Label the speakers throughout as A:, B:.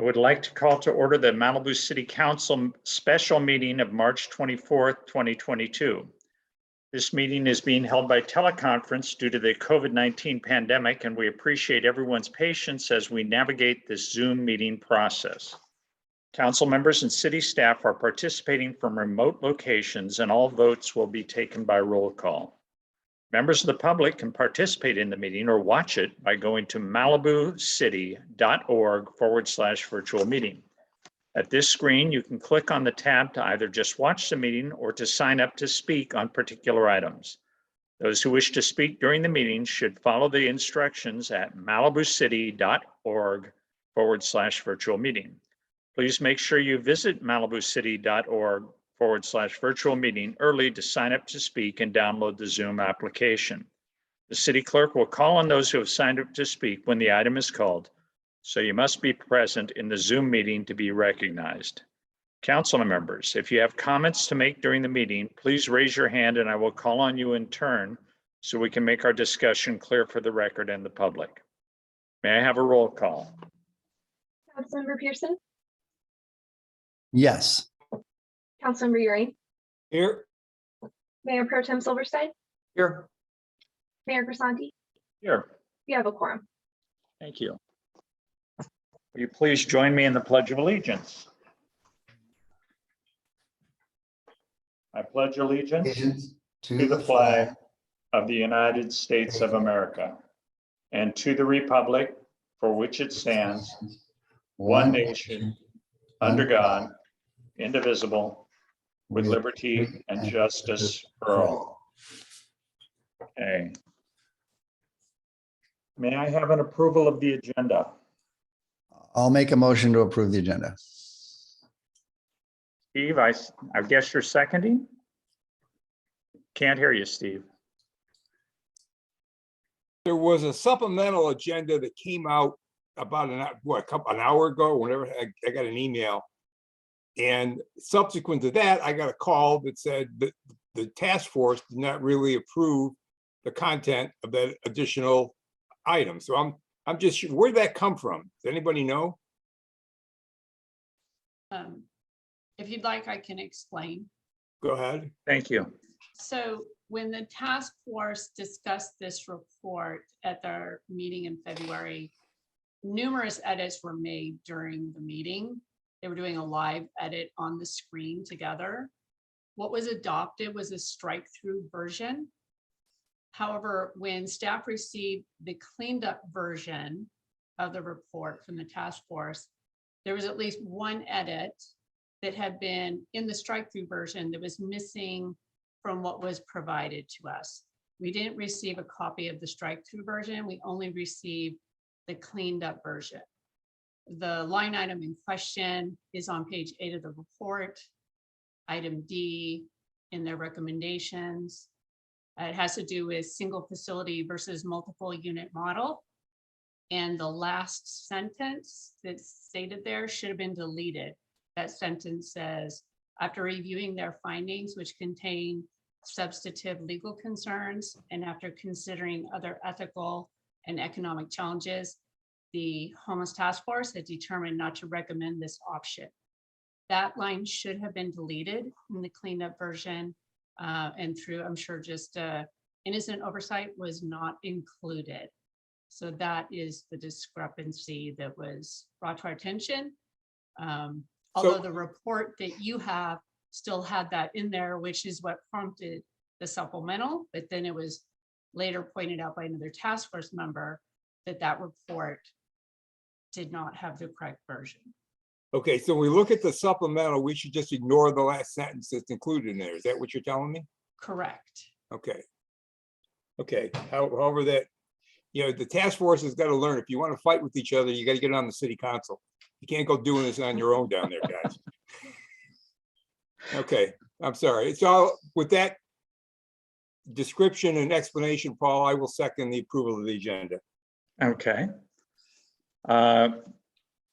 A: I would like to call to order the Malibu City Council special meeting of March 24th, 2022. This meeting is being held by teleconference due to the COVID-19 pandemic, and we appreciate everyone's patience as we navigate this Zoom meeting process. Council members and city staff are participating from remote locations, and all votes will be taken by roll call. Members of the public can participate in the meeting or watch it by going to malibucity.org/virtual meeting. At this screen, you can click on the tab to either just watch the meeting or to sign up to speak on particular items. Those who wish to speak during the meeting should follow the instructions at malibucity.org/virtual meeting. Please make sure you visit malibucity.org/virtual meeting early to sign up to speak and download the Zoom application. The city clerk will call on those who have signed up to speak when the item is called, so you must be present in the Zoom meeting to be recognized. Council members, if you have comments to make during the meeting, please raise your hand and I will call on you in turn so we can make our discussion clear for the record and the public. May I have a roll call?
B: Councilmember Pearson,
C: Yes.
B: Councilmember Uri,
D: Here.
B: Mayor Pro Tem Silverstein,
D: Here.
B: Mayor Grisanti.
A: Here.
B: You have a quorum.
A: Thank you. Will you please join me in the Pledge of Allegiance? I pledge allegiance to the flag of the United States of America and to the republic for which it stands, one nation, under God, indivisible, with liberty and justice for all. Okay. May I have an approval of the agenda?
C: I'll make a motion to approve the agenda.
A: Steve, I guess you're seconding? Can't hear you, Steve.
D: There was a supplemental agenda that came out about an hour ago, whenever I got an email. And subsequent to that, I got a call that said that the task force did not really approve the content of that additional item. So I'm just, where'd that come from? Does anybody know?
E: If you'd like, I can explain.
D: Go ahead.
A: Thank you.
E: So when the task force discussed this report at their meeting in February, numerous edits were made during the meeting. They were doing a live edit on the screen together. What was adopted was a strike-through version. However, when staff received the cleaned up version of the report from the task force, there was at least one edit that had been in the strike-through version that was missing from what was provided to us. We didn't receive a copy of the strike-through version. We only received the cleaned up version. The line item in question is on page 8 of the report, item D in their recommendations. It has to do with single facility versus multiple unit model. And the last sentence that's stated there should have been deleted. That sentence says, after reviewing their findings, which contain substantive legal concerns, and after considering other ethical and economic challenges, the homeless task force had determined not to recommend this option. That line should have been deleted in the cleaned up version, and through, I'm sure, just innocent oversight was not included. So that is the discrepancy that was brought to our attention. Although the report that you have still had that in there, which is what prompted the supplemental, but then it was later pointed out by another task force member that that report did not have the correct version.
D: Okay, so when we look at the supplemental, we should just ignore the last sentence that's included in there. Is that what you're telling me?
E: Correct.
D: Okay. Okay, however that, the task force has got to learn, if you want to fight with each other, you got to get on the city council. You can't go doing this on your own down there, guys. Okay, I'm sorry. So with that description and explanation, Paul, I will second the approval of the agenda.
A: Okay.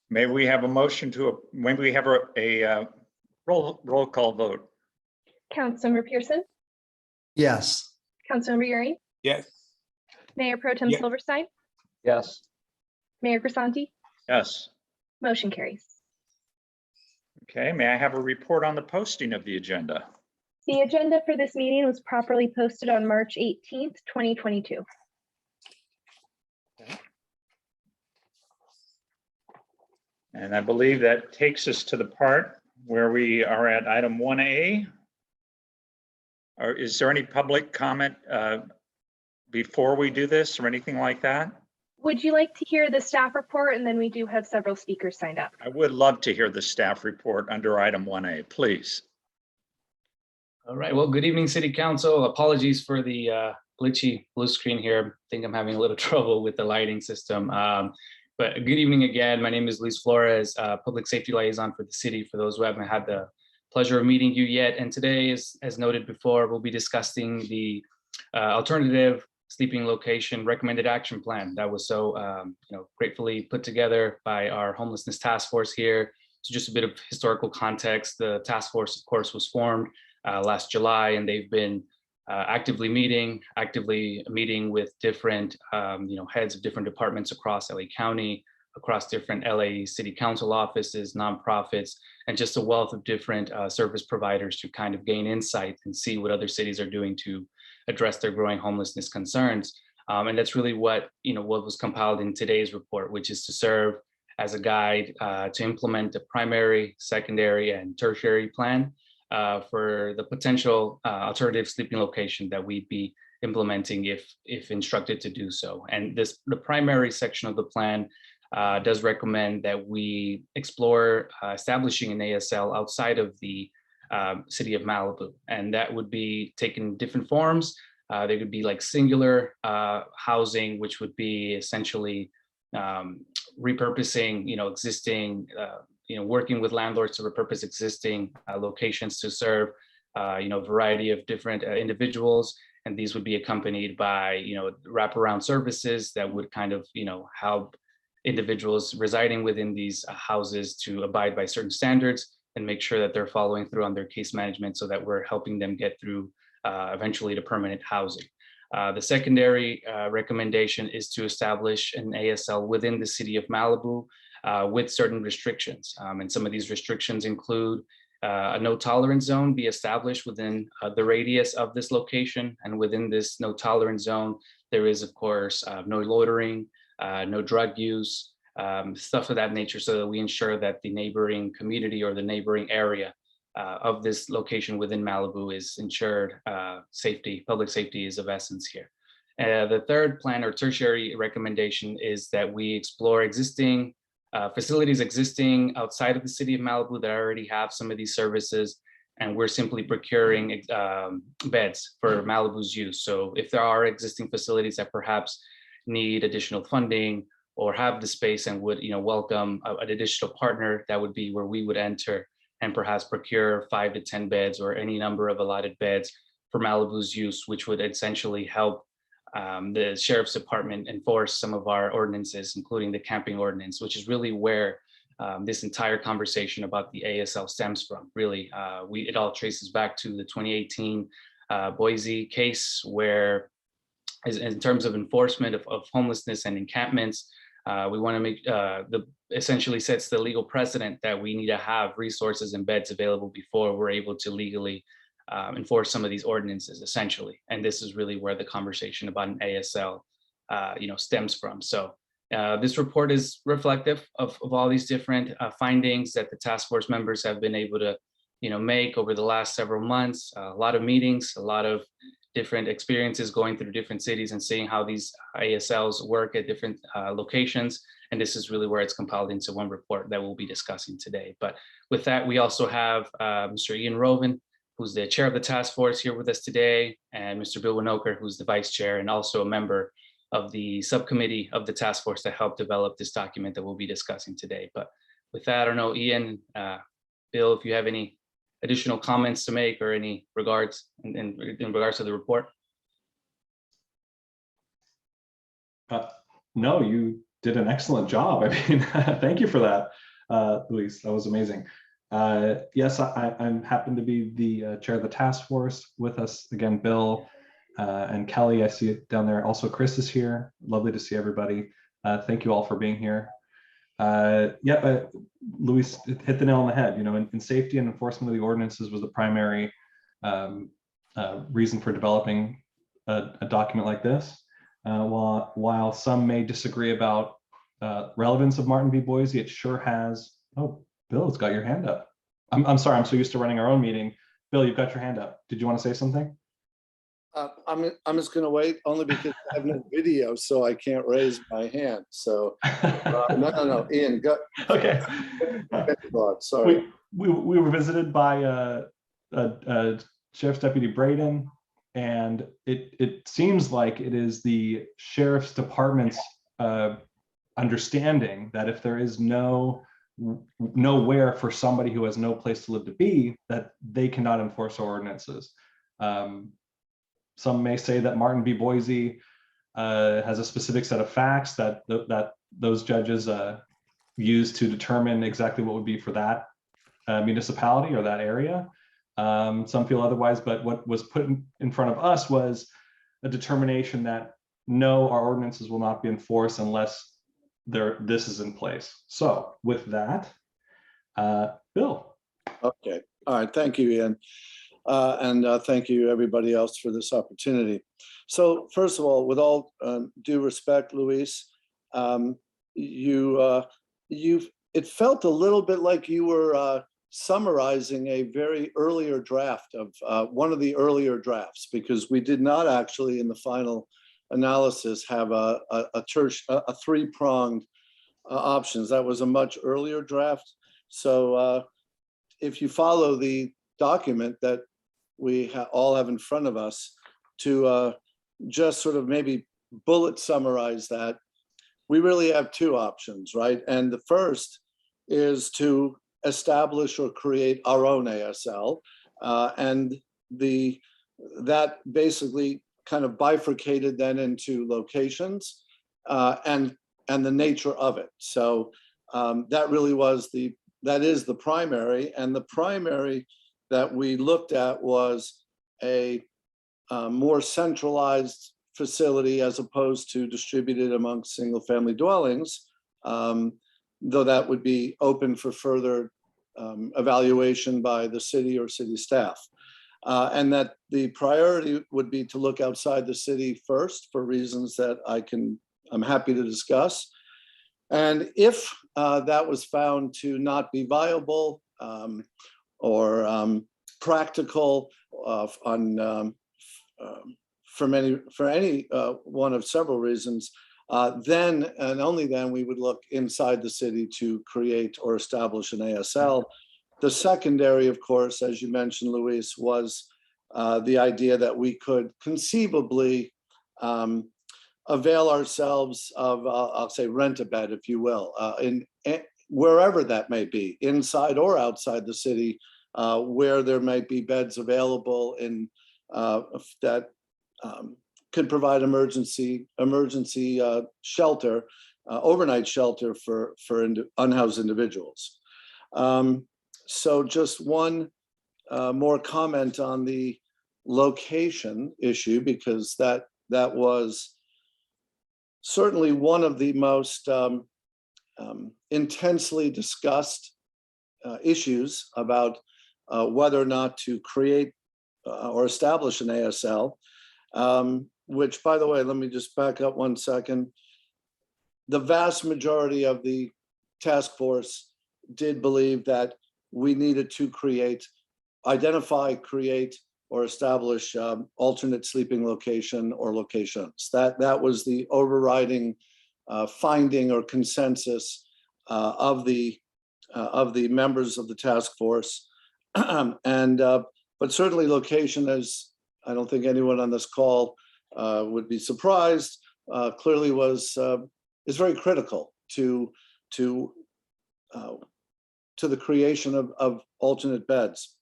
A: May we have a motion to, when we have a roll call vote?
B: Councilmember Pearson,
C: Yes.
B: Councilmember Uri,
D: Yes.
B: Mayor Pro Tem
D: Yeah.
B: Silverstein,
A: Yes.
B: Mayor Grisanti.
A: Yes.
B: Motion carries.
A: Okay, may I have a report on the posting of the agenda?
B: The agenda for this meeting was properly posted on March 18th, 2022.
A: And I believe that takes us to the part where we are at item 1A. Or is there any public comment before we do this or anything like that?
B: Would you like to hear the staff report? And then we do have several speakers signed up.
A: I would love to hear the staff report under item 1A, please.
F: All right, well, good evening, City Council. Apologies for the glitchy blue screen here. I think I'm having a little trouble with the lighting system. But good evening again. My name is Luis Flores, Public Safety Liaison for the city, for those who haven't had the pleasure of meeting you yet. And today, as noted before, we'll be discussing the alternative sleeping location recommended action plan that was so gratefully put together by our homelessness task force here. So just a bit of historical context. The task force, of course, was formed last July, and they've been actively meeting with different heads of different departments across LA County, across different LA City Council offices, nonprofits, and just a wealth of different service providers to kind of gain insight and see what other cities are doing to address their growing homelessness concerns. And that's really what was compiled in today's report, which is to serve as a guide to implement a primary, secondary, and tertiary plan for the potential alternative sleeping location that we'd be implementing if instructed to do so. And the primary section of the plan does recommend that we explore establishing an ASL outside of the city of Malibu, and that would be taking different forms. There could be like singular housing, which would be essentially repurposing, existing, working with landlords to repurpose existing locations to serve, a variety of different individuals. And these would be accompanied by, wraparound services that would kind of, help individuals residing within these houses to abide by certain standards and make sure that they're following through on their case management so that we're helping them get through eventually to permanent housing. The secondary recommendation is to establish an ASL within the city of Malibu with certain restrictions. And some of these restrictions include a no tolerance zone be established within the radius of this location. And within this no tolerance zone, there is, of course, no loitering, no drug use, stuff of that nature, so that we ensure that the neighboring community or the neighboring area of this location within Malibu is ensured. Public safety is of essence here. The third plan or tertiary recommendation is that we explore existing facilities outside of the city of Malibu that already have some of these services, and we're simply procuring beds for Malibu's use. So if there are existing facilities that perhaps need additional funding or have the space and would welcome an additional partner, that would be where we would enter and perhaps procure 5 to 10 beds or any number of allotted beds for Malibu's use, which would essentially help the sheriff's department enforce some of our ordinances, including the camping ordinance, which is really where this entire conversation about the ASL stems from. Really, it all traces back to the 2018 Boise case, where in terms of enforcement of homelessness and encampments, we want to make essentially sets the legal precedent that we need to have resources and beds available before we're able to legally enforce some of these ordinances, essentially. And this is really where the conversation about an ASL, stems from. So this report is reflective of all these different findings that the task force members have been able to, make over the last several months. A lot of meetings, a lot of different experiences going through different cities and seeing how these ASLs work at different locations. And this is really where it's compiled into one report that we'll be discussing today. But with that, we also have Mr. Ian Roven, who's the chair of the task force, here with us today, and Mr. Bill Winokur, who's the vice chair and also a member of the subcommittee of the task force that helped develop this document that we'll be discussing today. But with that, I don't know, Ian, Bill, if you have any additional comments to make or any regards in regards to the report.
G: No, you did an excellent job. I mean, thank you for that, Luis. That was amazing. Yes, I'm happen to be the chair of the task force. With us again, Bill and Kelly. I see it down there. Also, Chris is here. Lovely to see everybody. Thank you all for being here. Luis hit the nail on the head. In safety and enforcement of the ordinances was the primary reason for developing a document like this. While some may disagree about relevance of Martin v. Boise, it sure has. Oh, Bill, it's got your hand up. I'm sorry, I'm so used to running our own meeting. Bill, you've got your hand up. Did you want to say something?
H: I'm just going to wait only because I have no video, so I can't raise my hand. So no, Ian, go.
G: Okay.
H: Sorry.
G: We were visited by Sheriff's Deputy Braden, and it seems like it is the Sheriff's Department's understanding that if there is nowhere for somebody who has no place to live to be, that they cannot enforce ordinances. Some may say that Martin v. Boise has a specific set of facts that those judges use to determine exactly what would be for that municipality or that area. Some feel otherwise, but what was put in front of us was a determination that no, our ordinances will not be enforced unless this is in place. So with that, Bill.
H: Okay. All right. Thank you, Ian. And thank you, everybody else, for this opportunity. So first of all, with all due respect, Luis, it felt a little bit like you were summarizing a very earlier draft of one of the earlier drafts, because we did not actually in the final analysis have a three-pronged options. That was a much earlier draft. So if you follow the document that we all have in front of us, to just sort of maybe bullet summarize that, we really have two options, right? And the first is to establish or create our own ASL, and that basically kind of bifurcated then into locations and the nature of it. So that really was that is the primary, and the primary that we looked at was a more centralized facility as opposed to distributed amongst single family dwellings, though that would be open for further evaluation by the city or city staff. And that the priority would be to look outside the city first for reasons that I'm happy to discuss. And if that was found to not be viable or practical for any one of several reasons, then and only then we would look inside the city to create or establish an ASL. The secondary, of course, as you mentioned, Luis, was the idea that we could conceivably avail ourselves of, I'll say, rent a bed, if you will, in wherever that may be, inside or outside the city, where there might be beds available in that could provide emergency shelter, overnight shelter for unhoused individuals. So just one more comment on the location issue, because that was certainly one of the most intensely discussed issues about whether or not to create or establish an ASL, which, by the way, let me just back up 1 second. The vast majority of the task force did believe that we needed to identify, create, or establish alternate sleeping location or locations. That was the overriding finding or consensus of the members of the task force. But certainly location, as I don't think anyone on this call would be surprised, clearly is very critical to the creation of alternate beds.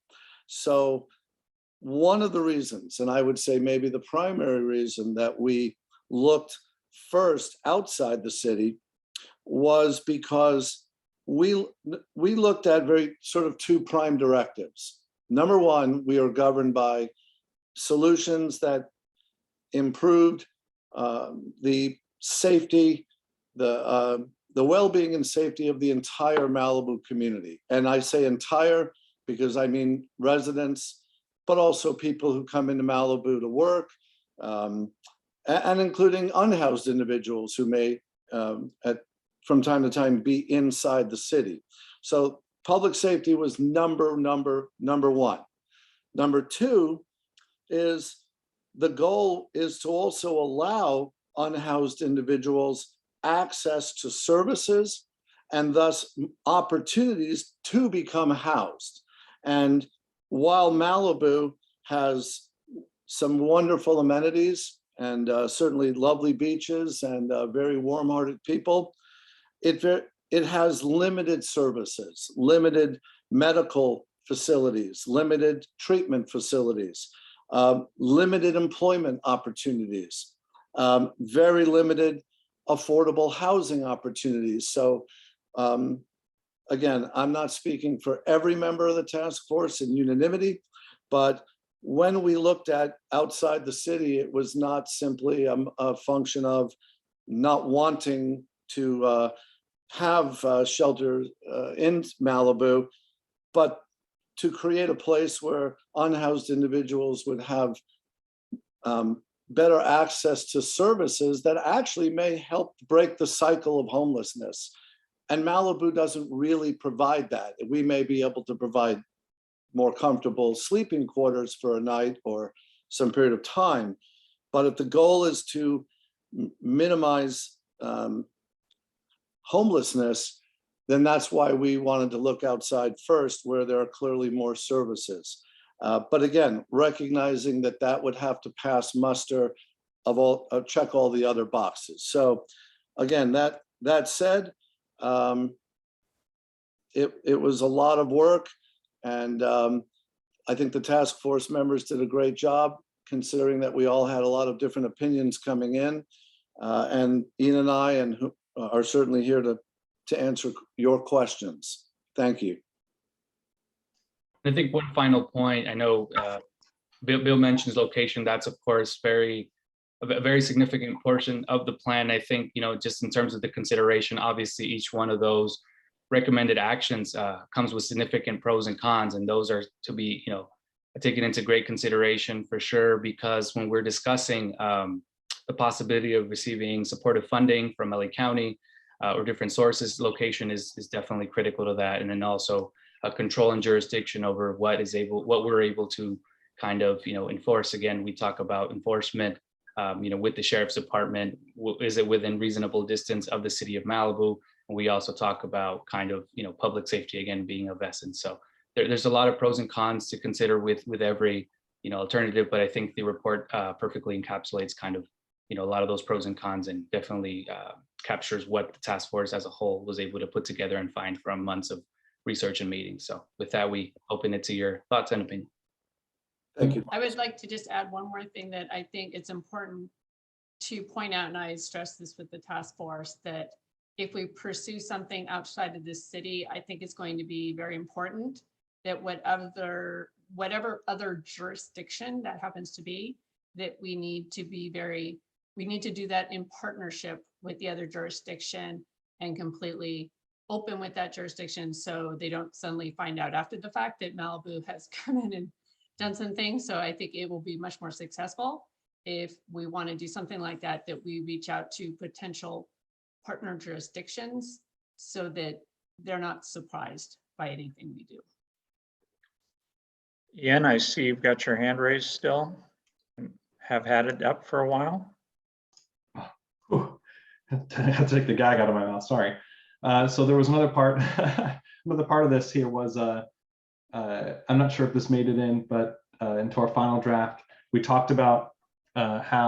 H: So one of the reasons, and I would say maybe the primary reason, that we looked first outside the city was because we looked at very sort of two prime directives. Number one, we are governed by solutions that improved the safety, the the well-being and safety of the entire Malibu community. And I say entire because I mean residents, but also people who come into Malibu to work, and including unhoused individuals who may, from time to time, be inside the city. So public safety was number one. Number two is the goal is to also allow unhoused individuals access to services and thus opportunities to become housed. And while Malibu has some wonderful amenities and certainly lovely beaches and very warm-hearted people, it has limited services, limited medical facilities, limited treatment facilities, limited employment opportunities, very limited affordable housing opportunities. So again, I'm not speaking for every member of the task force in unanimity, but when we looked at outside the city, it was not simply a function of not wanting to have shelter in Malibu, but to create a place where unhoused individuals would have better access to services that actually may help break the cycle of homelessness. And Malibu doesn't really provide that. We may be able to provide more comfortable sleeping quarters for a night or some period of time. But if the goal is to minimize homelessness, then that's why we wanted to look outside first, where there are clearly more services. But again, recognizing that that would have to pass muster of check all the other boxes. So again, that said, it was a lot of work, and I think the task force members did a great job, considering that we all had a lot of different opinions coming in. And Ian and I are certainly here to answer your questions. Thank you.
F: I think one final point, I know Bill mentions location. That's of course a very significant portion of the plan. I think, just in terms of the consideration, obviously each one of those recommended actions comes with significant pros and cons, and those are to be, taken into great consideration for sure, because when we're discussing the possibility of receiving supportive funding from LA County or different sources, location is definitely critical to that. And then also control and jurisdiction over what we're able to kind of, enforce. Again, we talk about enforcement, with the sheriff's department. Is it within reasonable distance of the city of Malibu? And we also talk about kind of, public safety, again, being of essence. So there's a lot of pros and cons to consider with every, alternative, but I think the report perfectly encapsulates kind of, a lot of those pros and cons, and definitely captures what the task force as a whole was able to put together and find from months of research and meetings. So with that, we open it to your thoughts and opinions.
H: Thank you.
E: I would like to just add one more thing that I think it's important to point out, and I stress this with the task force, that if we pursue something outside of this city, I think it's going to be very important that whatever other jurisdiction that happens to be, that we need to do that in partnership with the other jurisdiction and completely open with that jurisdiction, so they don't suddenly find out after the fact that Malibu has come in and done some things. So I think it will be much more successful if we want to do something like that, that we reach out to potential partner jurisdictions so that they're not surprised by anything we do.
A: Ian, I see you've got your hand raised still. Have had it up for a while.
G: Whew. I had to take the gag out of my mouth, sorry. So there was another part, another part of this here was, I'm not sure if this made it in, but into our final draft, we talked about talking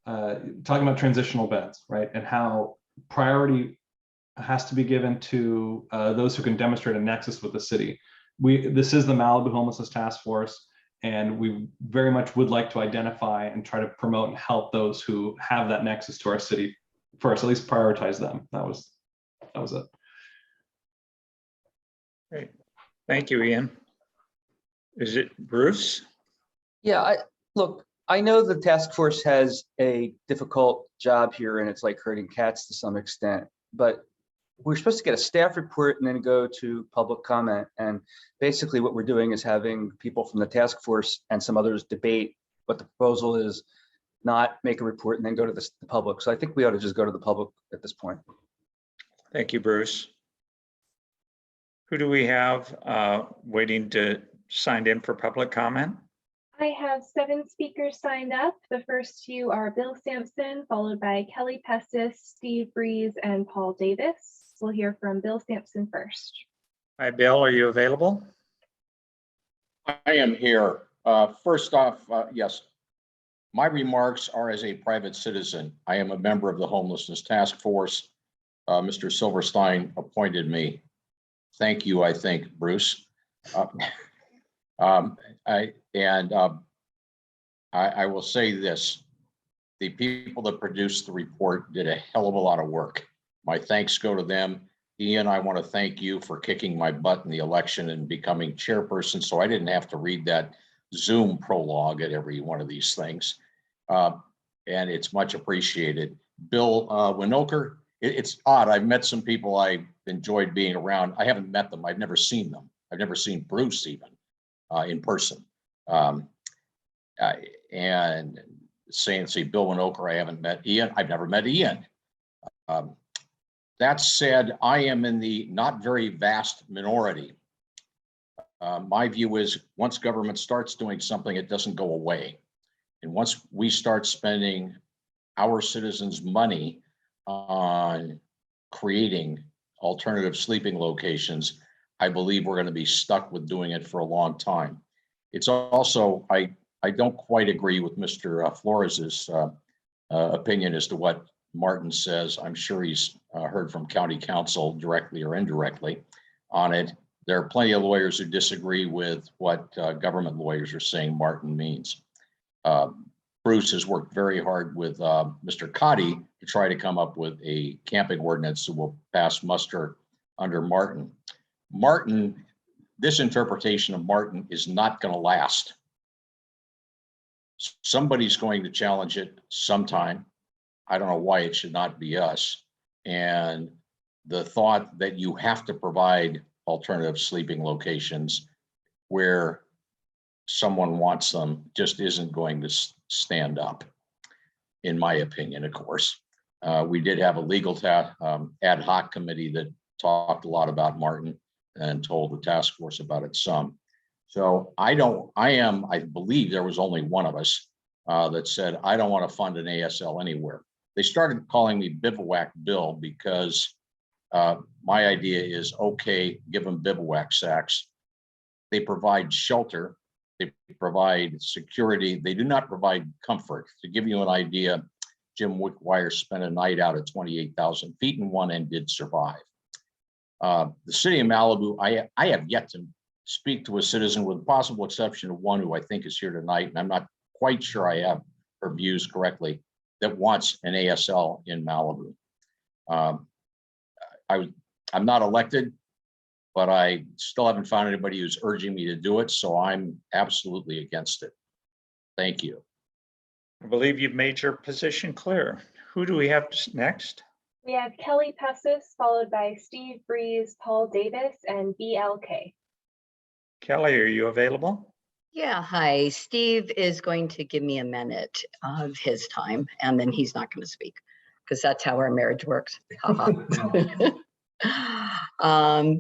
G: about transitional beds, right? And how priority has to be given to those who can demonstrate a nexus with the city. This is the Malibu Homelessness Task Force, and we very much would like to identify and try to promote and help those who have that nexus to our city first, at least prioritize them. That was it.
A: Great. Thank you, Ian. Is it Bruce?
I: Yeah, look, I know the task force has a difficult job here, and it's like herding cats to some extent. But we're supposed to get a staff report and then go to public comment. And basically what we're doing is having people from the task force and some others debate what the proposal is, not make a report and then go to the public. So I think we ought to just go to the public at this point.
A: Thank you, Bruce. Who do we have waiting to sign in for public comment?
B: I have 7 speakers signed up. The first 2 are Bill Sampson, followed by Kelly Pestis, Steve Breeze, and Paul Davis. We'll hear from Bill Sampson first.
A: Hi, Bill, are you available?
J: I am here. First off, yes, my remarks are as a private citizen. I am a member of the Homelessness Task Force. Mr. Silverstein appointed me. Thank you, I think, Bruce. I will say this. The people that produced the report did a hell of a lot of work. My thanks go to them. Ian, I want to thank you for kicking my butt in the election and becoming chairperson, so I didn't have to read that Zoom prologue at every one of these things. And it's much appreciated. Bill Winokur, it's odd. I've met some people I enjoyed being around. I haven't met them. I've never seen them. I've never seen Bruce even in person. And say Bill Winokur, I haven't met Ian. I've never met Ian. That said, I am in the not very vast minority. My view is once government starts doing something, it doesn't go away. And once we start spending our citizens' money on creating alternative sleeping locations, I believe we're going to be stuck with doing it for a long time. It's also, I don't quite agree with Mr. Flores's opinion as to what Martin says. I'm sure he's heard from county council directly or indirectly on it. There are plenty of lawyers who disagree with what government lawyers are saying Martin means. Bruce has worked very hard with Mr. Cotty to try to come up with a camping ordinance that will pass muster under Martin. Martin, this interpretation of Martin is not going to last. Somebody's going to challenge it sometime. I don't know why it should not be us. And the thought that you have to provide alternative sleeping locations where someone wants them just isn't going to stand up, in my opinion, of course. We did have a legal ad hoc committee that talked a lot about Martin and told the task force about it some. So I believe there was only one of us that said, I don't want to fund an ASL anywhere. They started calling me Bivouac Bill because my idea is, okay, give them bivouac sacks. They provide shelter, they provide security, they do not provide comfort. To give you an idea, Jim Wickwire spent a night out at 28,000 feet in one and did survive. The city of Malibu, I have yet to speak to a citizen, with the possible exception of one who I think is here tonight, and I'm not quite sure I have her views correctly, that wants an ASL in Malibu. I'm not elected, but I still haven't found anybody who's urging me to do it, so I'm absolutely against it. Thank you.
A: I believe you've made your position clear. Who do we have next?
B: We have Kelly Pestis, followed by Steve Breeze, Paul Davis, and BLK.
A: Kelly, are you available?
K: Yeah, hi. Steve is going to give me a minute of his time, and then he's not going to speak because that's how our marriage works.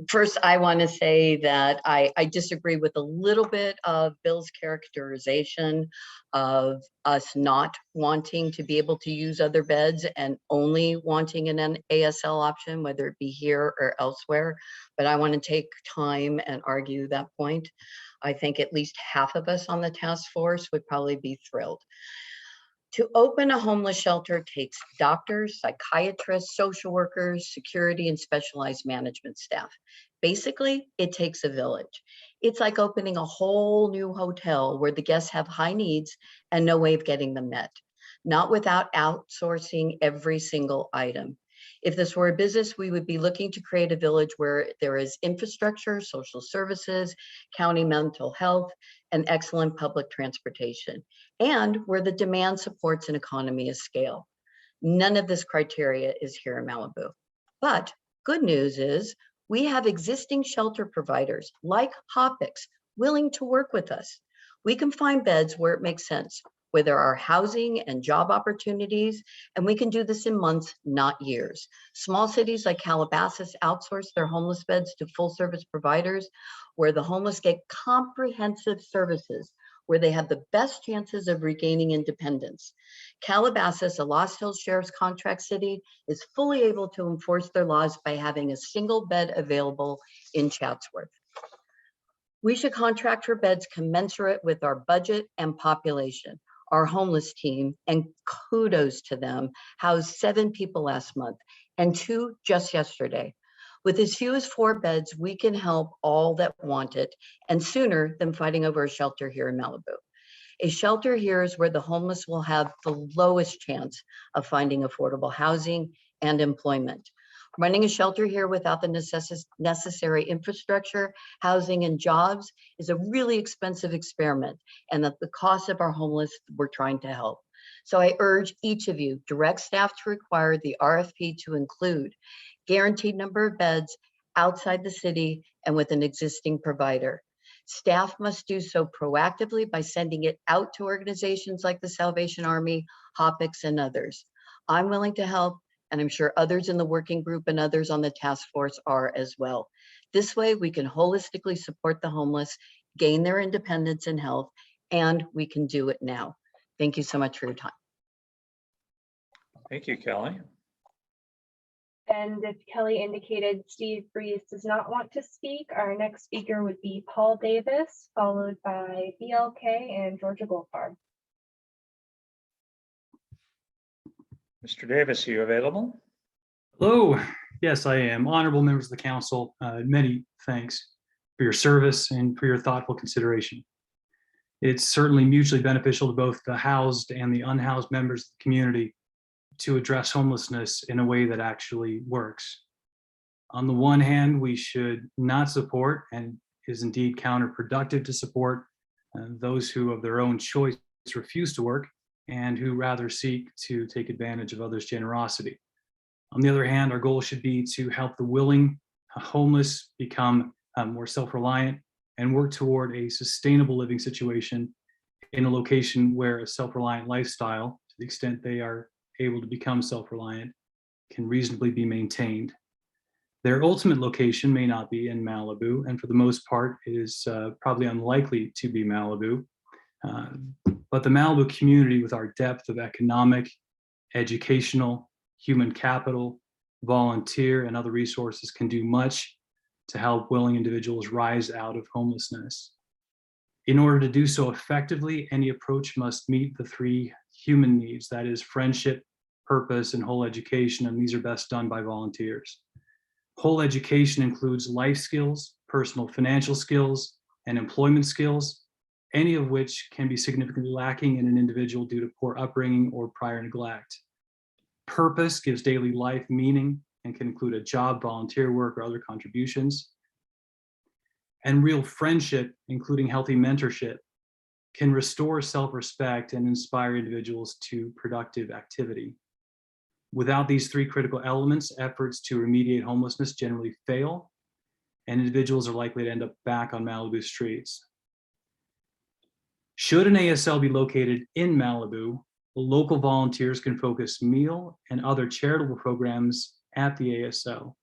K: First, I want to say that I disagree with a little bit of Bill's characterization of us not wanting to be able to use other beds and only wanting an ASL option, whether it be here or elsewhere. But I want to take time and argue that point. I think at least half of us on the task force would probably be thrilled. To open a homeless shelter takes doctors, psychiatrists, social workers, security, and specialized management staff. Basically, it takes a village. It's like opening a whole new hotel where the guests have high needs and no way of getting them met, not without outsourcing every single item. If this were a business, we would be looking to create a village where there is infrastructure, social services, county mental health, and excellent public transportation, and where the demand supports an economy of scale. None of this criteria is here in Malibu. But Good news is we have existing shelter providers like Hopix willing to work with us. We can find beds where it makes sense, where there are housing and job opportunities, and we can do this in months, not years. Small cities like Calabasas outsource their homeless beds to full service providers, where the homeless get comprehensive services, where they have the best chances of regaining independence. Calabasas, a Lost Hills Sheriff's contract city, is fully able to enforce their laws by having a single bed available in Chatsworth. We should contract for beds commensurate with our budget and population. Our homeless team, and kudos to them, housed 7 people last month and 2 just yesterday. With as few as 4 beds, we can help all that want it, and sooner than fighting over a shelter here in Malibu. A shelter here is where the homeless will have the lowest chance of finding affordable housing and employment. Running a shelter here without the necessary infrastructure, housing, and jobs is a really expensive experiment, and at the cost of our homeless we're trying to help. So I urge each of you, direct staff to require the RFP to include guaranteed number of beds outside the city and with an existing provider. Staff must do so proactively by sending it out to organizations like the Salvation Army, Hopix, and others. I'm willing to help, and I'm sure others in the working group and others on the task force are as well. This way, we can holistically support the homeless, gain their independence and health, and we can do it now. Thank you so much for your time.
A: Thank you, Kelly.
B: And if Kelly indicated Steve Breeze does not want to speak, our next speaker would be Paul Davis, followed by BLK and Georgia Goldfarb.
A: Mr. Davis, are you available?
L: Hello. Yes, I am. Honorable members of the council, many thanks for your service and for your thoughtful consideration. It's certainly mutually beneficial to both the housed and the unhoused members of the community to address homelessness in a way that actually works. On the one hand, we should not support, and is indeed counterproductive to support, those who of their own choice refuse to work and who rather seek to take advantage of others' generosity. On the other hand, our goal should be to help the willing homeless become more self-reliant and work toward a sustainable living situation in a location where a self-reliant lifestyle, to the extent they are able to become self-reliant, can reasonably be maintained. Their ultimate location may not be in Malibu, and for the most part, it is probably unlikely to be Malibu. But the Malibu community, with our depth of economic, educational, human capital, volunteer, and other resources, can do much to help willing individuals rise out of homelessness. In order to do so effectively, any approach must meet the 3 human needs, that is friendship, purpose, and whole education, and these are best done by volunteers. Whole education includes life skills, personal financial skills, and employment skills, any of which can be significantly lacking in an individual due to poor upbringing or prior neglect. Purpose gives daily life meaning and can include a job, volunteer work, or other contributions. And real friendship, including healthy mentorship, can restore self-respect and inspire individuals to productive activity. Without these 3 critical elements, efforts to remediate homelessness generally fail, and individuals are likely to end up back on Malibu streets. Should an ASL be located in Malibu, local volunteers can focus meal and other charitable programs at the ASL,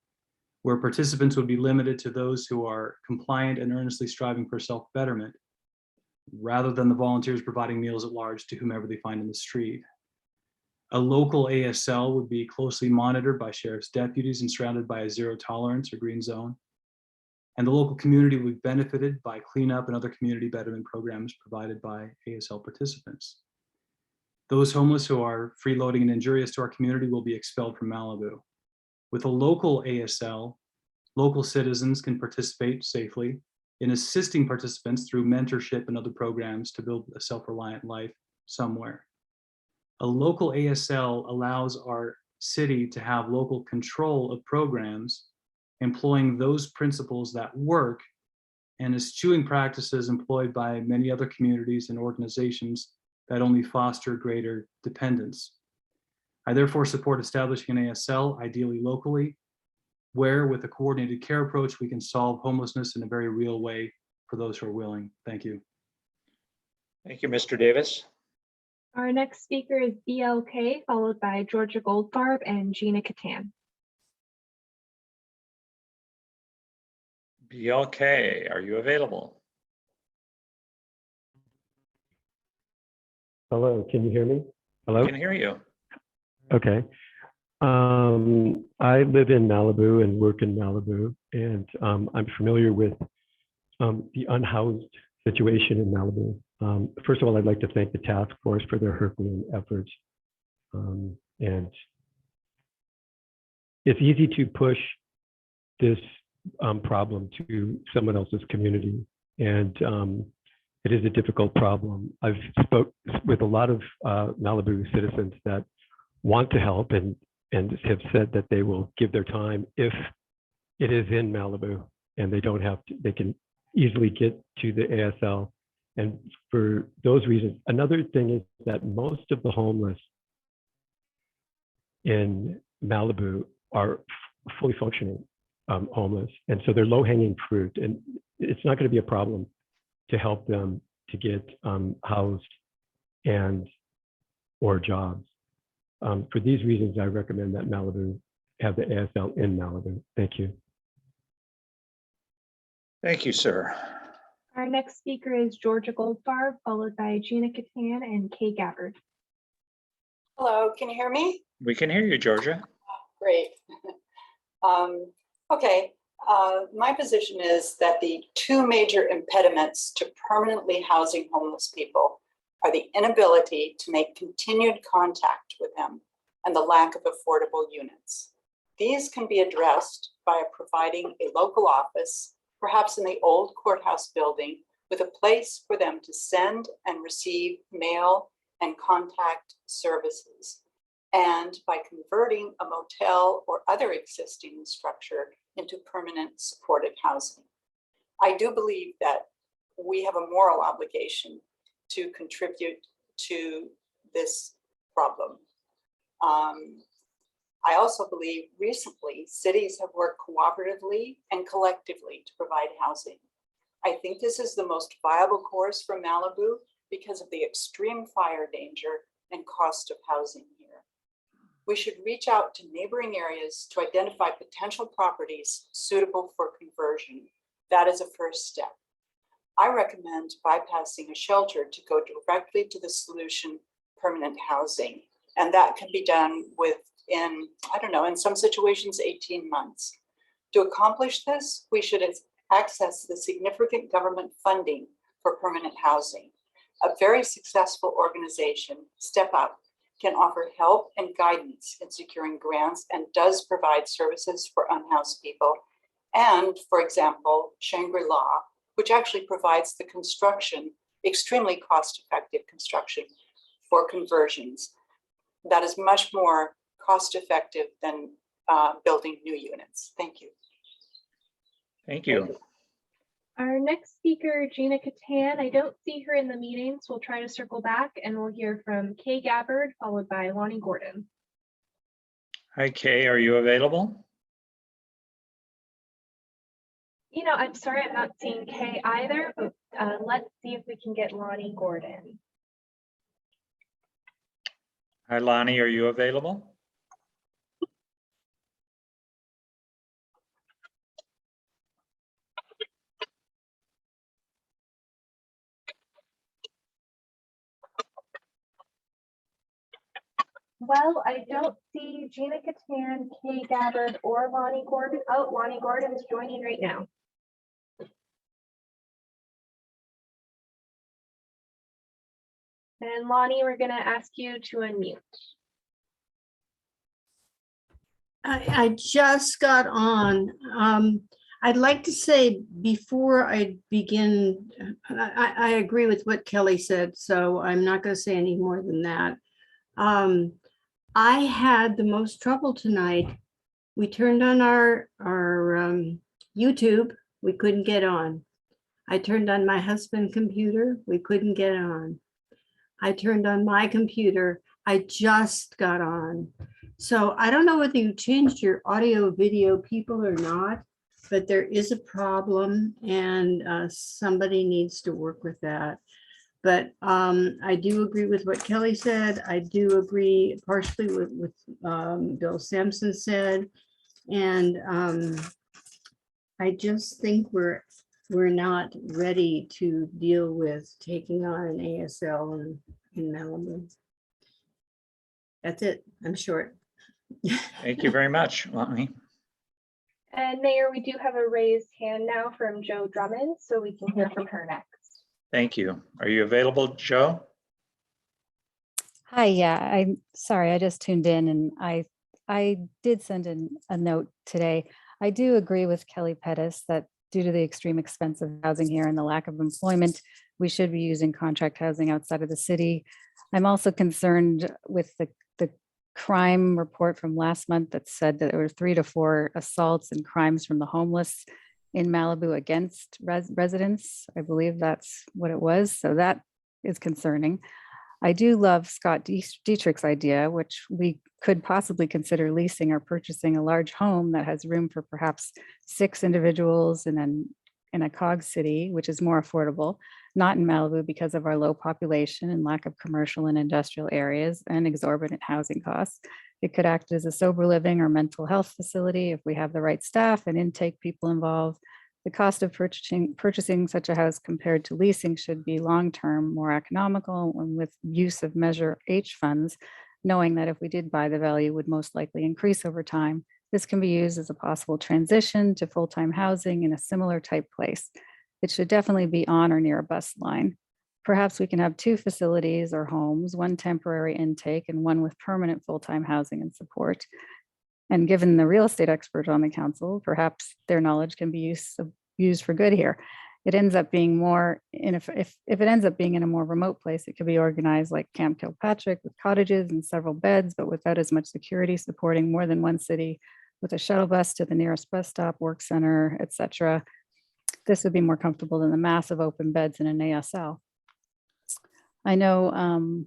L: where participants would be limited to those who are compliant and earnestly striving for self-betterment, rather than the volunteers providing meals at large to whomever they find in the street. A local ASL would be closely monitored by sheriff's deputies and surrounded by a zero tolerance or green zone. And the local community would be benefited by cleanup and other community betterment programs provided by ASL participants. Those homeless who are freeloading and injurious to our community will be expelled from Malibu. With a local ASL, local citizens can participate safely in assisting participants through mentorship and other programs to build a self-reliant life somewhere. A local ASL allows our city to have local control of programs, employing those principles that work and eschewing practices employed by many other communities and organizations that only foster greater dependence. I therefore support establishing an ASL, ideally locally. where with a coordinated care approach, we can solve homelessness in a very real way for those who are willing. Thank you.
A: Thank you, Mr. Davis.
B: Our next speaker is BLK, followed by Georgia Goldfarb and Gina Catan.
A: BLK, are you available?
M: Hello, can you hear me?
A: I
M: Hello?
A: can hear you.
M: Okay. I live in Malibu and work in Malibu, and I'm familiar with the unhoused situation in Malibu. First of all, I'd like to thank the task force for their Herculean efforts. And it's easy to push this problem to someone else's community, and it is a difficult problem. I've spoke with a lot of Malibu citizens that want to help and have said that they will give their time if it is in Malibu and they don't have to, they can easily get to the ASL. And for those reasons, another thing is that most of the homeless in Malibu are fully functioning homeless. And so they're low hanging fruit, and it's not going to be a problem to help them to get housed and or jobs. For these reasons, I recommend that Malibu have the ASL in Malibu. Thank you.
A: Thank you, sir.
B: Our next speaker is Georgia Goldfarb, followed by Gina Catan and Kay Gabbard.
N: Hello, can you hear me?
A: We can hear you, Georgia.
N: Great. Okay, my position is that the two major impediments to permanently housing homeless people are the inability to make continued contact with them and the lack of affordable units. These can be addressed by providing a local office, perhaps in the old courthouse building, with a place for them to send and receive mail and contact services, and by converting a motel or other existing structure into permanent supported housing. I do believe that we have a moral obligation to contribute to this problem. I also believe recently cities have worked cooperatively and collectively to provide housing. I think this is the most viable course for Malibu because of the extreme fire danger and cost of housing here. We should reach out to neighboring areas to identify potential properties suitable for conversion. That is a first step. I recommend bypassing a shelter to go directly to the solution, permanent housing. And that can be done within, I don't know, in some situations, 18 months. To accomplish this, we should access the significant government funding for permanent housing. A very successful organization, Step Up, can offer help and guidance in securing grants and does provide services for unhoused people. And for example, Shangri-La, which actually provides the construction, extremely cost-effective construction for conversions. That is much more cost-effective than building new units. Thank you.
A: Thank you.
B: Our next speaker, Gina Catan, I don't see her in the meeting, so we'll try to circle back and we'll hear from Kay Gabbard, followed by Lonnie Gordon.
A: Hi, Kay, are you available?
B: You know, I'm sorry, I'm not seeing Kay either, but let's see if we can get Lonnie Gordon.
A: Hi, Lonnie, are you available?
B: Well, I don't see Gina Catan, Kay Gabbard, or Lonnie Gordon. Oh, Lonnie Gordon's joining right now. And Lonnie, we're going to ask you to unmute.
O: I just got on. I'd like to say before I begin, I agree with what Kelly said, so I'm not going to say any more than that. I had the most trouble tonight. We turned on our YouTube, we couldn't get on. I turned on my husband's computer, we couldn't get on. I turned on my computer, I just got on. So I don't know whether you changed your audio video people or not, but there is a problem and somebody needs to work with that. But I do agree with what Kelly said. I do agree partially with Bill Sampson said. And I just think we're not ready to deal with taking on an ASL in Malibu. That's it. I'm short.
A: Thank you very much, Lonnie.
B: And Mayor, we do have a raised hand now from Joe Drummond, so we can hear from her next.
A: Thank you. Are you available, Joe?
P: Hi, yeah, I'm sorry, I just tuned in and I did send in a note today. I do agree with Kelly Pettis that due to the extreme expense of housing here and the lack of employment, we should be using contract housing outside of the city. I'm also concerned with the crime report from last month that said that there were 3 to 4 assaults and crimes from the homeless in Malibu against residents. I believe that's what it was. So that is concerning. I do love Scott Dietrich's idea, which we could possibly consider leasing or purchasing a large home that has room for perhaps 6 individuals and then in a COG city, which is more affordable, not in Malibu because of our low population and lack of commercial and industrial areas and exorbitant housing costs. It could act as a sober living or mental health facility if we have the right staff and intake people involved. The cost of purchasing such a house compared to leasing should be long-term, more economical, and with use of Measure H funds, knowing that if we did buy, the value would most likely increase over time. This can be used as a possible transition to full-time housing in a similar type place. It should definitely be on or near a bus line. Perhaps we can have 2 facilities or homes, 1 temporary intake and 1 with permanent full-time housing and support. And given the real estate expert on the council, perhaps their knowledge can be used for good here. It ends up being more, if it ends up being in a more remote place, it could be organized like Camp Kilpatrick with cottages and several beds, but without as much security, supporting more than 1 city with a shuttle bus to the nearest bus stop, work center, etc. This would be more comfortable than the massive open beds in an ASL. I know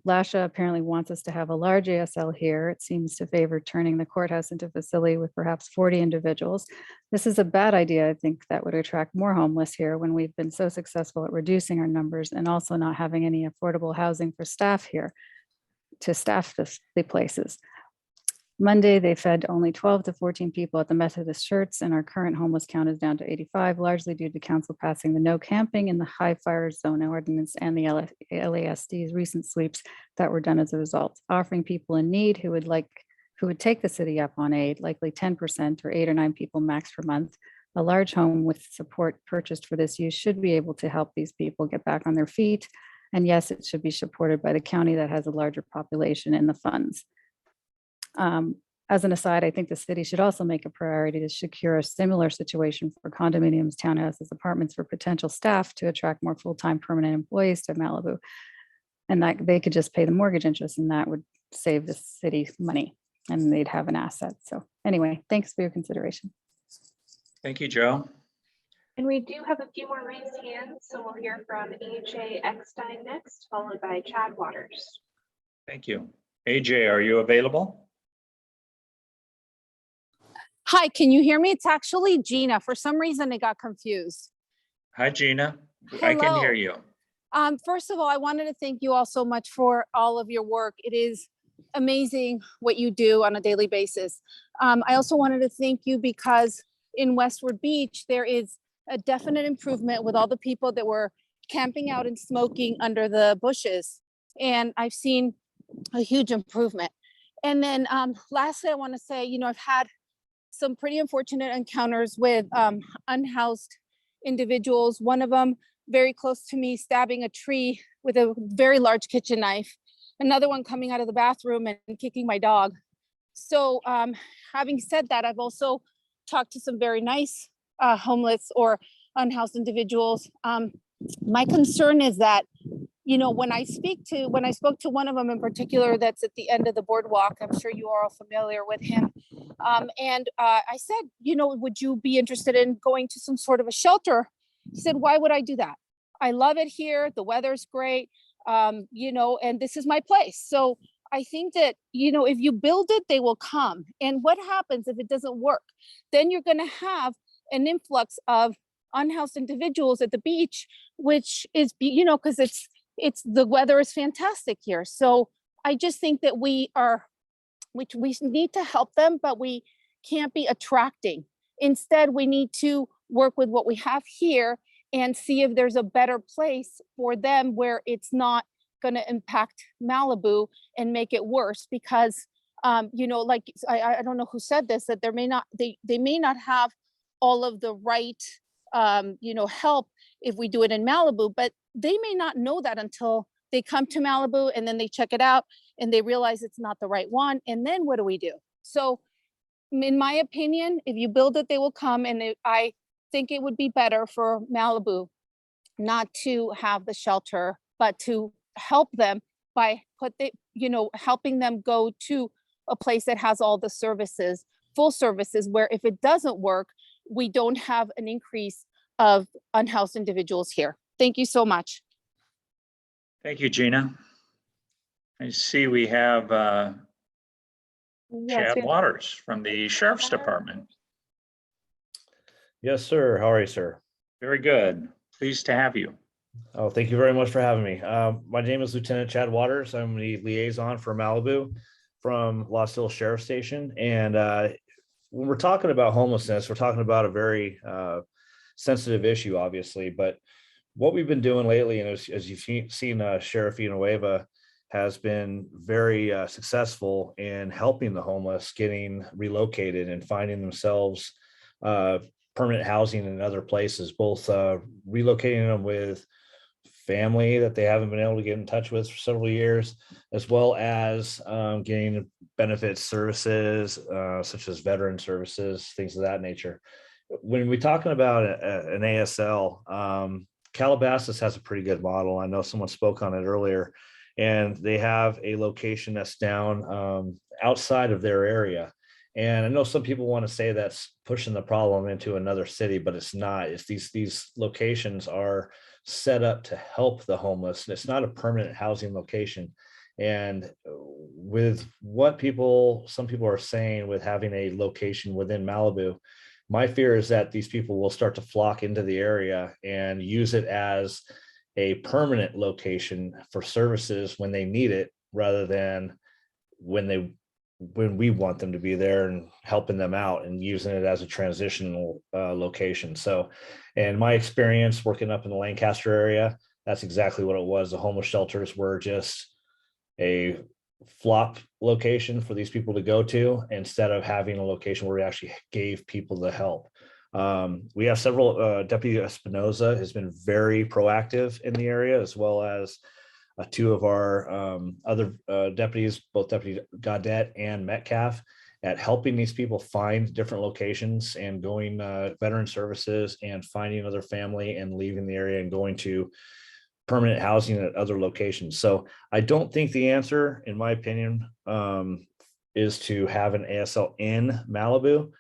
P: Lasha apparently wants us to have a large ASL here. It seems to favor turning the courthouse into a facility with perhaps 40 individuals. This is a bad idea. I think that would attract more homeless here when we've been so successful at reducing our numbers and also not having any affordable housing for staff here to staff the places. Monday, they fed only 12 to 14 people at the Methodist Church, and our current homeless count is down to 85, largely due to council passing the no camping in the high fire zone ordinance and the LASD's recent sweeps that were done as a result, offering people in need who would take the city up on aid, likely 10% or 8 or 9 people max per month. A large home with support purchased for this use should be able to help these people get back on their feet. And yes, it should be supported by the county that has a larger population in the funds. As an aside, I think the city should also make a priority to secure a similar situation for condominiums, townhouses, apartments for potential staff to attract more full-time permanent employees to Malibu. And that they could just pay the mortgage interest and that would save the city money and they'd have an asset. So anyway, thanks for your consideration.
A: Thank you, Joe.
B: And we do have a few more raised hands, so we'll hear from AJ Eckstein next, followed by Chad Waters.
A: Thank you. AJ, are you available?
Q: Hi, can you hear me? It's actually Gina. For some reason, it got confused.
A: Hi, Gina. I can hear you.
Q: First of all, I wanted to thank you all so much for all of your work. It is amazing what you do on a daily basis. I also wanted to thank you because in Westward Beach, there is a definite improvement with all the people that were camping out and smoking under the bushes. And I've seen a huge improvement. And then lastly, I want to say, I've had some pretty unfortunate encounters with unhoused individuals. One of them very close to me stabbing a tree with a very large kitchen knife. Another one coming out of the bathroom and kicking my dog. So having said that, I've also talked to some very nice homeless or unhoused individuals. My concern is that, when I spoke to one of them in particular, that's at the end of the boardwalk, I'm sure you are all familiar with him. And I said, would you be interested in going to some sort of a shelter? He said, why would I do that? I love it here. The weather's great, and this is my place. So I think that, if you build it, they will come. And what happens if it doesn't work? Then you're going to have an influx of unhoused individuals at the beach, which is, because it's the weather is fantastic here. So I just think that we need to help them, but we can't be attracting. Instead, we need to work with what we have here and see if there's a better place for them where it's not going to impact Malibu and make it worse. Because, like I don't know who said this, that they may not have all of the right, help if we do it in Malibu, but they may not know that until they come to Malibu and then they check it out and they realize it's not the right one. And then what do we do? So in my opinion, if you build it, they will come. And I think it would be better for Malibu not to have the shelter, but to help them by helping them go to a place that has all the services, full services, where if it doesn't work, we don't have an increase of unhoused individuals here. Thank you so much.
A: Thank you, Gina. I see we have
B: Yes,
A: Chad Waters from the Sheriff's Department.
R: Yes, sir. How are you, sir?
A: Very good. Pleased to have you.
R: Oh, thank you very much for having me. My name is Lieutenant Chad Waters. I'm the liaison for Malibu from Lawlessly Sheriff Station. And when we're talking about homelessness, we're talking about a very sensitive issue, obviously. But what we've been doing lately, and as you've seen, Sheriff Villanueva has been very successful in helping the homeless getting relocated and finding themselves permanent housing in other places, both relocating them with family that they haven't been able to get in touch with for several years, as well as getting benefits services such as veteran services, things of that nature. When we're talking about an ASL, Calabasas has a pretty good model. I know someone spoke on it earlier, and they have a location that's down outside of their area. And I know some people want to say that's pushing the problem into another city, but it's not. It's these locations are set up to help the homeless. It's not a permanent housing location. And with what some people are saying with having a location within Malibu, my fear is that these people will start to flock into the area and use it as a permanent location for services when they need it, rather than when we want them to be there and helping them out and using it as a transitional location. So, in my experience working up in the Lancaster area, that's exactly what it was. The homeless shelters were just a flop location for these people to go to, instead of having a location where we actually gave people the help. We have several, Deputy Espinoza has been very proactive in the area, as well as two of our other deputies, both Deputy Gaudet and Metcalf, at helping these people find different locations and going veteran services and finding other family and leaving the area and going to permanent housing at other locations. So I don't think the answer, in my opinion, is to have an ASL in Malibu,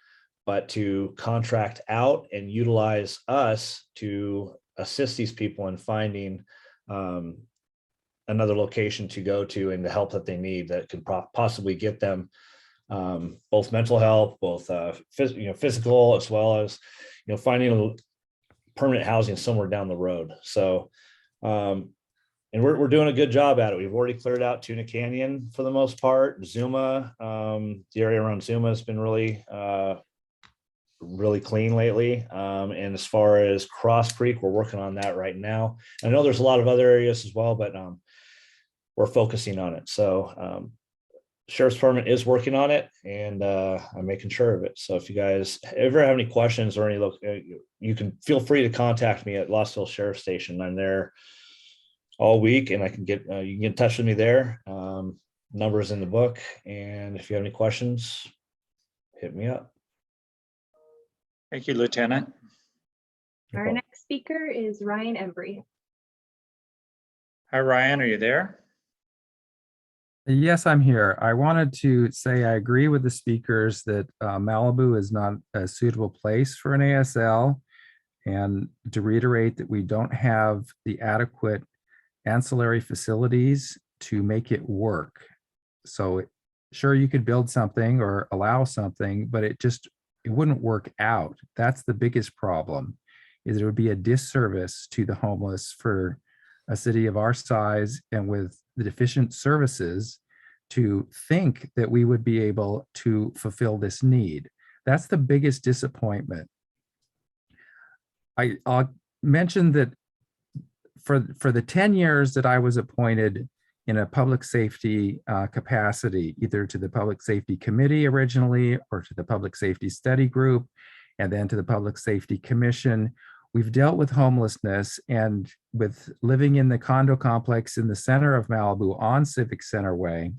R: but to contract out and utilize us to assist these people in finding another location to go to and the help that they need that could possibly get them both mental health, both physical, as well as finding permanent housing somewhere down the road. So and we're doing a good job at it. We've already cleared out Tuna Canyon for the most part. Zuma, the area around Zuma has been really clean lately. And as far as Cross Creek, we're working on that right now. I know there's a lot of other areas as well, but we're focusing on it. So Sheriff's Department is working on it, and I'm making sure of it. So if you guys ever have any questions or you can feel free to contact me at Lawlessly Sheriff Station. I'm there all week, and I can get you can get in touch with me there. Numbers in the book, and if you have any questions, hit me up.
A: Thank you, Lieutenant.
B: Our next speaker is Ryan Embry.
A: Hi, Ryan, are you there?
S: Yes, I'm here. I wanted to say I agree with the speakers that Malibu is not a suitable place for an ASL, and to reiterate that we don't have the adequate ancillary facilities to make it work. So sure, you could build something or allow something, but it wouldn't work out. That's the biggest problem, is it would be a disservice to the homeless for a city of our size and with the deficient services to think that we would be able to fulfill this need. That's the biggest disappointment. I'll mention that for the 10 years that I was appointed in a public safety capacity, either to the Public Safety Committee originally, or to the Public Safety Study Group, and then to the Public Safety Commission, we've dealt with homelessness, and with living in the condo complex in the center of Malibu on Civic Center Way.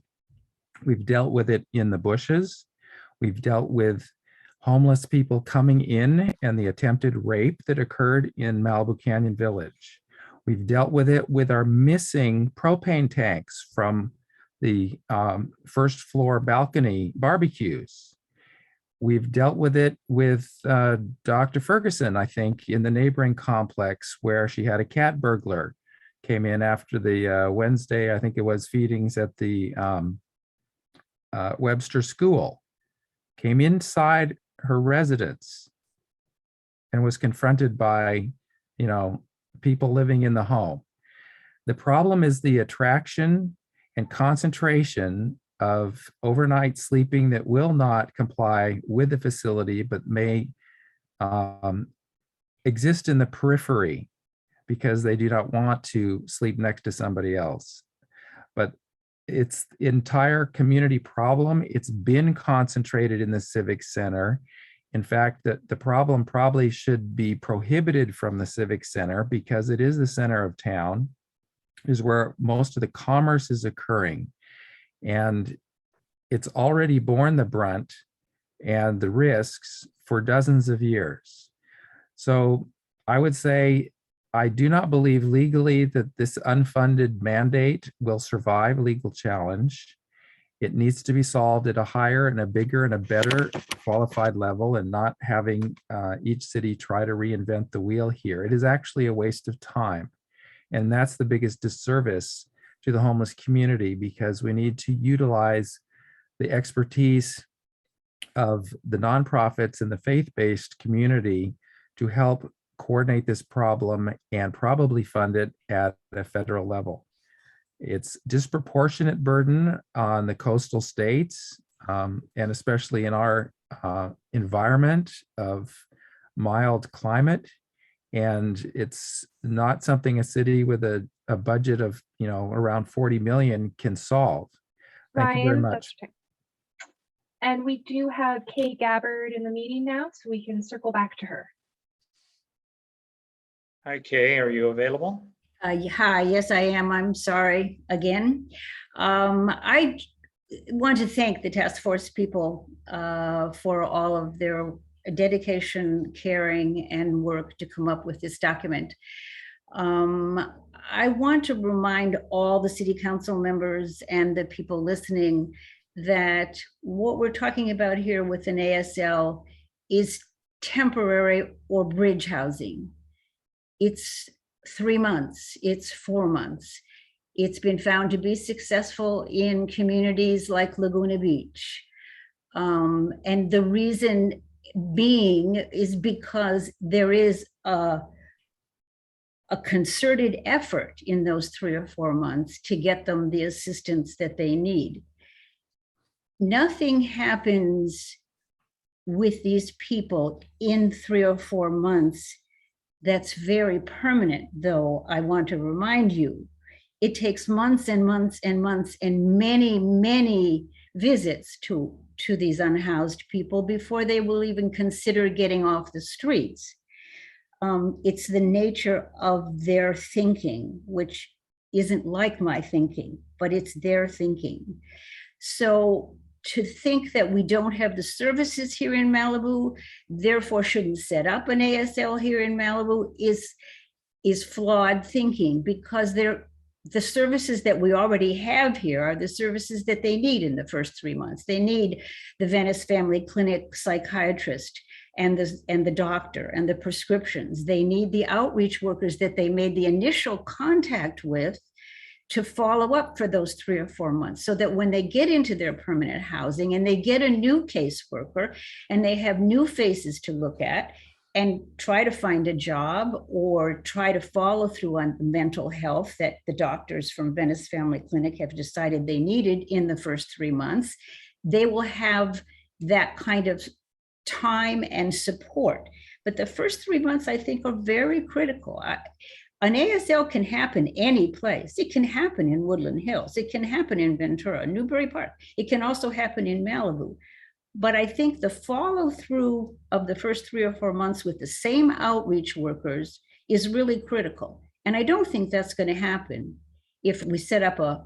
S: We've dealt with it in the bushes. We've dealt with homeless people coming in and the attempted rape that occurred in Malibu Canyon Village. We've dealt with it with our missing propane tanks from the first floor balcony barbecues. We've dealt with it with Dr. Ferguson, I think, in the neighboring complex where she had a cat burglar came in after the Wednesday, I think it was, feedings at the Webster School, came inside her residence and was confronted by, people living in the home. The problem is the attraction and concentration of overnight sleeping that will not comply with the facility, but may exist in the periphery because they do not want to sleep next to somebody else. But it's entire community problem. It's been concentrated in the Civic Center. In fact, the problem probably should be prohibited from the Civic Center because it is the center of town, is where most of the commerce is occurring. And it's already borne the brunt and the risks for dozens of years. So I would say, I do not believe legally that this unfunded mandate will survive legal challenge. It needs to be solved at a higher and a bigger and a better qualified level, and not having each city try to reinvent the wheel here. It is actually a waste of time. And that's the biggest disservice to the homeless community, because we need to utilize the expertise of the nonprofits and the faith-based community to help coordinate this problem and probably fund it at a federal level. It's disproportionate burden on the coastal states, and especially in our environment of mild climate. And it's not something a city with a budget of around 40 million can solve. Thank you very
B: Ryan,
S: much.
B: And we do have Kay Gabbard in the meeting now, so we can circle back to her.
A: Hi, Kay, are you available?
T: Hi, yes, I am. I'm sorry again. I want to thank the task force people for all of their dedication, caring, and work to come up with this document. I want to remind all the city council members and the people listening that what we're talking about here with an ASL is temporary or bridge housing. It's 3 months, it's 4 months. It's been found to be successful in communities like Laguna Beach. And the reason being is because there is a concerted effort in those 3 or 4 months to get them the assistance that they need. Nothing happens with these people in 3 or 4 months that's very permanent, though. I want to remind you, it takes months and months and months and many, many visits to these unhoused people before they will even consider getting off the streets. It's the nature of their thinking, which isn't like my thinking, but it's their thinking. So to think that we don't have the services here in Malibu, therefore shouldn't set up an ASL here in Malibu, is flawed thinking, because the services that we already have here are the services that they need in the first 3 months. They need the Venice Family Clinic psychiatrist and the doctor and the prescriptions. They need the outreach workers that they made the initial contact with to follow up for those 3 or 4 months so that when they get into their permanent housing and they get a new caseworker and they have new faces to look at and try to find a job or try to follow through on mental health that the doctors from Venice Family Clinic have decided they needed in the first 3 months, they will have that kind of time and support. But the first 3 months, I think, are very critical. An ASL can happen any place. It can happen in Woodland Hills. It can happen in Ventura, Newbury Park. It can also happen in Malibu. But I think the follow through of the first 3 or 4 months with the same outreach workers is really critical. And I don't think that's going to happen if we set up a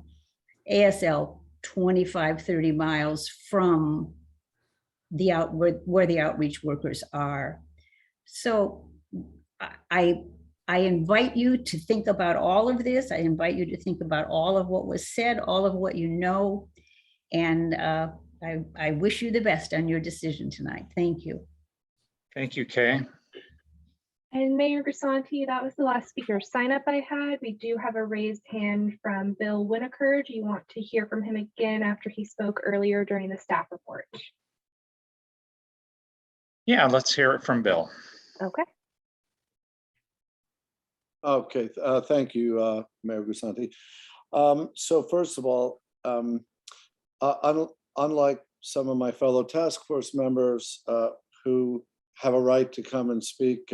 T: ASL 25, 30 miles from the where the outreach workers are. So I invite you to think about all of this. I invite you to think about all of what was said, all of what you know, and I wish you the best on your decision tonight. Thank you.
A: Thank you, Kay.
B: And Mayor Grisanti, that was the last speaker sign up I had. We do have a raised hand from Bill Winokur. Do you want to hear from him again after he spoke earlier during the staff report?
A: Yeah, let's hear it from Bill.
B: Okay.
H: Okay, thank you, Mayor Grisanti. So first of all, unlike some of my fellow task force members who have a right to come and speak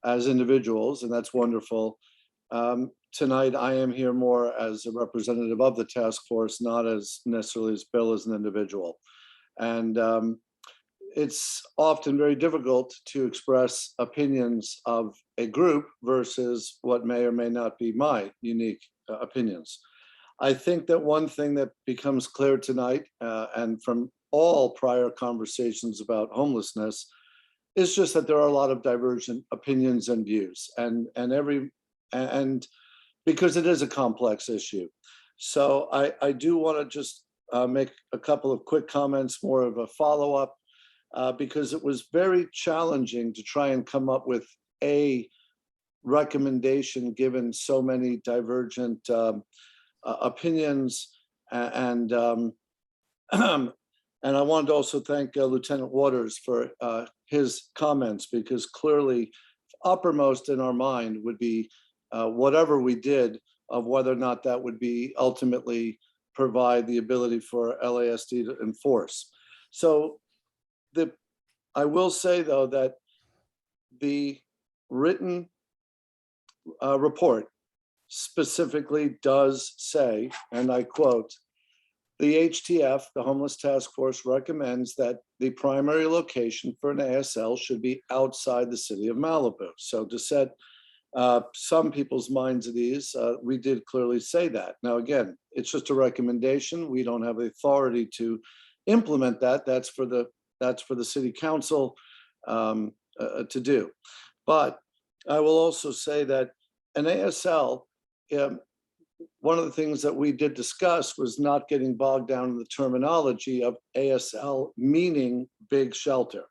H: as individuals, and that's wonderful, tonight I am here more as a representative of the task force, not as necessarily as Bill as an individual. And it's often very difficult to express opinions of a group versus what may or may not be my unique opinions. I think that one thing that becomes clear tonight and from all prior conversations about homelessness is just that there are a lot of divergent opinions and views, and because it is a complex issue. So I do want to just make a couple of quick comments, more of a follow-up, because it was very challenging to try and come up with a recommendation given so many divergent opinions. And I wanted to also thank Lieutenant Waters for his comments, because clearly uppermost in our mind would be whatever we did of whether or not that would be ultimately provide the ability for LASD to enforce. So I will say, though, that the written report specifically does say, and I quote, the HTF, the Homeless Task Force, recommends that the primary location for an ASL should be outside the city of Malibu. So to set some people's minds at ease, we did clearly say that. Now, again, it's just a recommendation. We don't have the authority to implement that. That's for the city council to do. But I will also say that an ASL, one of the things that we did discuss was not getting bogged down in the terminology of ASL meaning big shelter.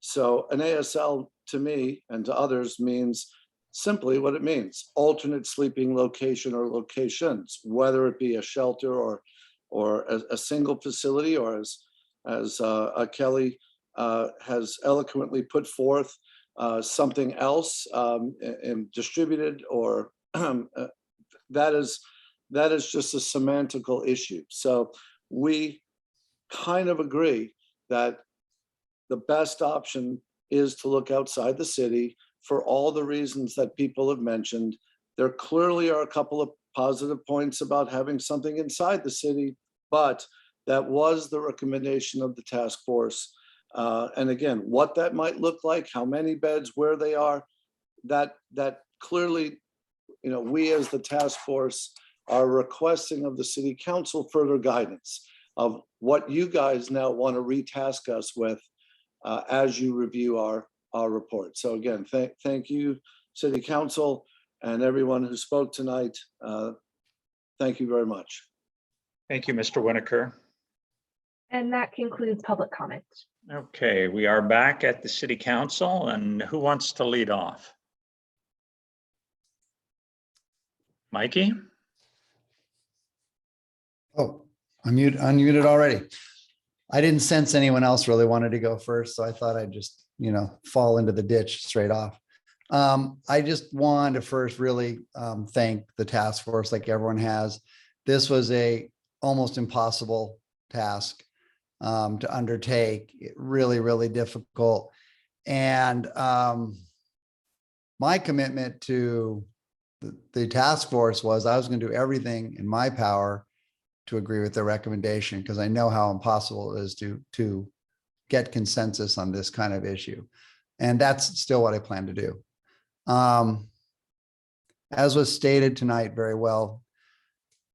H: So an ASL to me and to others means simply what it means: alternate sleeping location or locations, whether it be a shelter or a single facility, or as Kelly has eloquently put forth, something else and distributed, or that is just a semantical issue. So we kind of agree that the best option is to look outside the city for all the reasons that people have mentioned. There clearly are a couple of positive points about having something inside the city, but that was the recommendation of the task force. And again, what that might look like, how many beds, where they are, that clearly, we as the task force are requesting of the city council further guidance of what you guys now want to retask us with as you review our report. So again, thank you, city council, and everyone who spoke tonight. Thank you very much.
A: Thank you, Mr. Winokur.
B: And that concludes public comment.
A: Okay, we are back at the city council, and who wants to lead off? Mikey?
C: Unmuted already. I didn't sense anyone else really wanted to go first, so I thought I'd just, fall into the ditch straight off. I just wanted to first really thank the task force like everyone has. This was a almost impossible task to undertake. Really, really difficult. And my commitment to the task force was I was going to do everything in my power to agree with the recommendation, because I know how impossible it is to get consensus on this kind of issue. And that's still what I plan to do. As was stated tonight very well,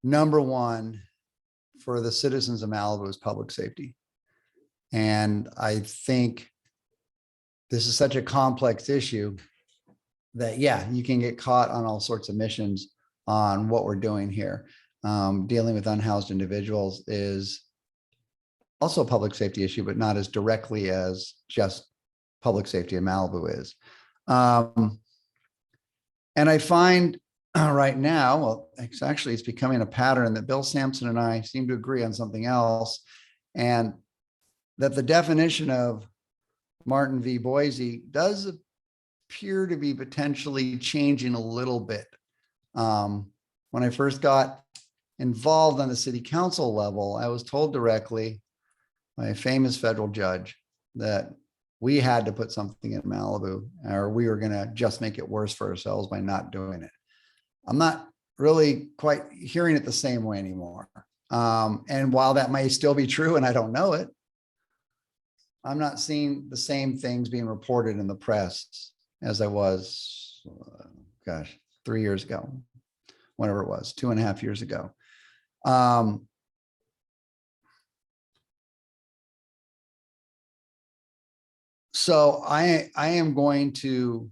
C: number one for the citizens of Malibu is public safety. And I think this is such a complex issue that, yeah, you can get caught on all sorts of missions on what we're doing here. Dealing with unhoused individuals is also a public safety issue, but not as directly as just public safety in Malibu is. And I find right now, well, it's becoming a pattern that Bill Sampson and I seem to agree on something else, and that the definition of Martin v. Boise does appear to be potentially changing a little bit. When I first got involved on the city council level, I was told directly by a famous federal judge that we had to put something in Malibu, or we were going to just make it worse for ourselves by not doing it. I'm not really quite hearing it the same way anymore. And while that may still be true, and I don't know it, I'm not seeing the same things being reported in the press as I was, 3 years ago, whatever it was, 2.5 years ago. So I am going to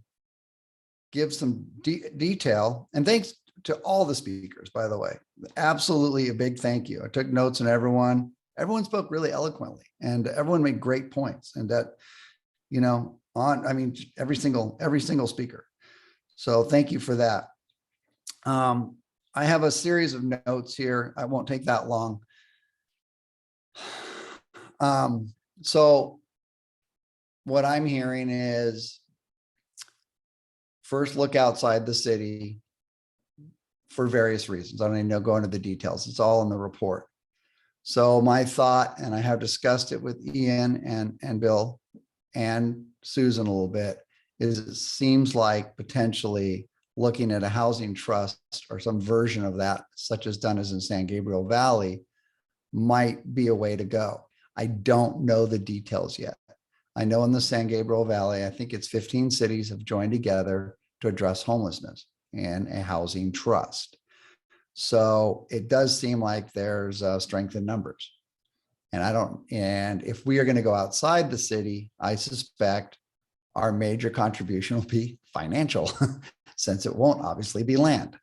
C: give some detail, and thanks to all the speakers, by the way. Absolutely a big thank you. I took notes on everyone. Everyone spoke really eloquently, and everyone made great points. And that, every single speaker. So thank you for that. I have a series of notes here. I won't take that long. So what I'm hearing is, first, look outside the city for various reasons. I don't even go into the details. It's all in the report. So my thought, and I have discussed it with Ian and Bill and Susan a little bit, is it seems like potentially looking at a housing trust or some version of that, such as done as in San Gabriel Valley, might be a way to go. I don't know the details yet. I know in the San Gabriel Valley, I think it's 15 cities have joined together to address homelessness and a housing trust. So it does seem like there's strength in numbers. And if we are going to go outside the city, I suspect our major contribution will be financial, since it won't obviously be land.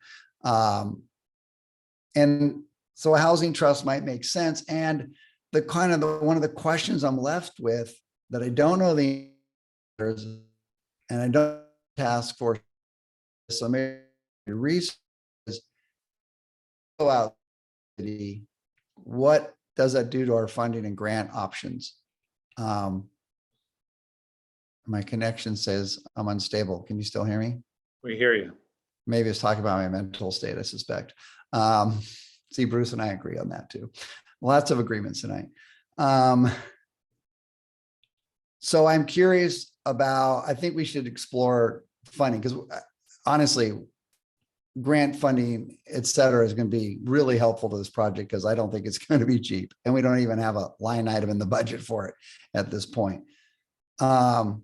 C: And so a housing trust might make sense. And one of the questions I'm left with that I don't know the answers, and I don't task force, so maybe research is go out city. What does that do to our funding and grant options? My connection says I'm unstable. Can you still hear me?
A: We hear you.
C: Maybe it's talking about my mental state, I suspect. See, Bruce and I agree on that too. Lots of agreements tonight. So I'm curious about, I think we should explore funding, because honestly, grant funding, et cetera, is going to be really helpful to this project, because I don't think it's going to be cheap. And we don't even have a line item in the budget for it at this point. And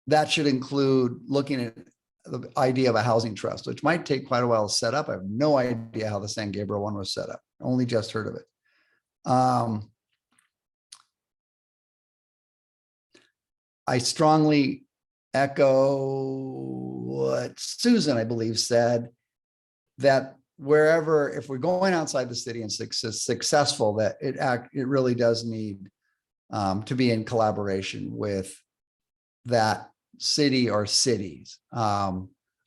C: that should include looking at the idea of a housing trust, which might take quite a while to set up. I have no idea how the San Gabriel one was set up. Only just heard of it. I strongly echo what Susan, I believe, said, that wherever, if we're going outside the city and successful, that it really does need to be in collaboration with that city or cities. I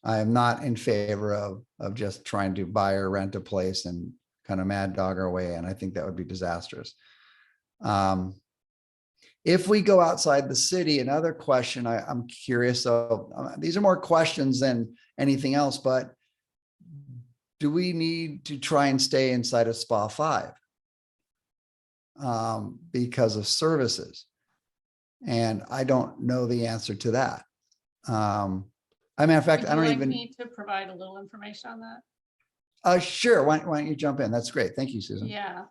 C: am not in favor of just trying to buy or rent a place and kind of mad dog our way in. I think that would be disastrous. If we go outside the city, another question I'm curious of, these are more questions than anything else, but do we need to try and stay inside of SPA 5 because of services? And I don't know the answer to that. I mean, in fact,
E: Would
C: I
E: you
C: don't
E: like
C: even.
E: me to provide a little information on that?
C: Sure. Why don't you jump in? That's great. Thank you, Susan.
E: Yeah,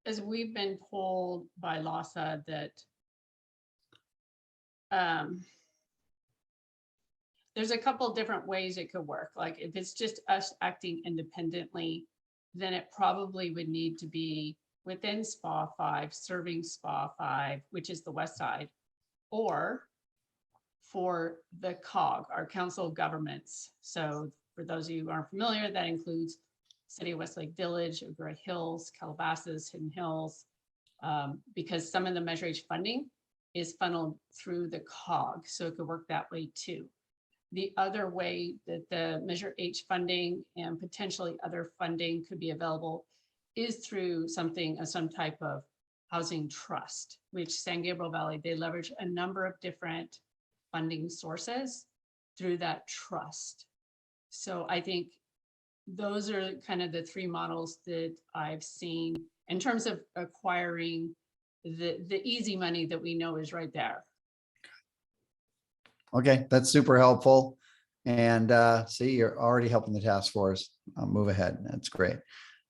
E: as we've been told by LASA that there's a couple different ways it could work. Like if it's just us acting independently, then it probably would need to be within SPA 5, serving SPA 5, which is the west side, or for the COG, our Council of Governments. So for those of you who aren't familiar, that includes City of Westlake Village, Gray Hills, Calabasas, Hidden Hills, because some of the Measure H funding is funneled through the COG, so it could work that way too. The other way that the Measure H funding and potentially other funding could be available is through some type of housing trust, which San Gabriel Valley, they leverage a number of different funding sources through that trust. So I think those are kind of the three models that I've seen in terms of acquiring the easy money that we know is right there.
C: Okay, that's super helpful. And see, you're already helping the task force move ahead. That's great.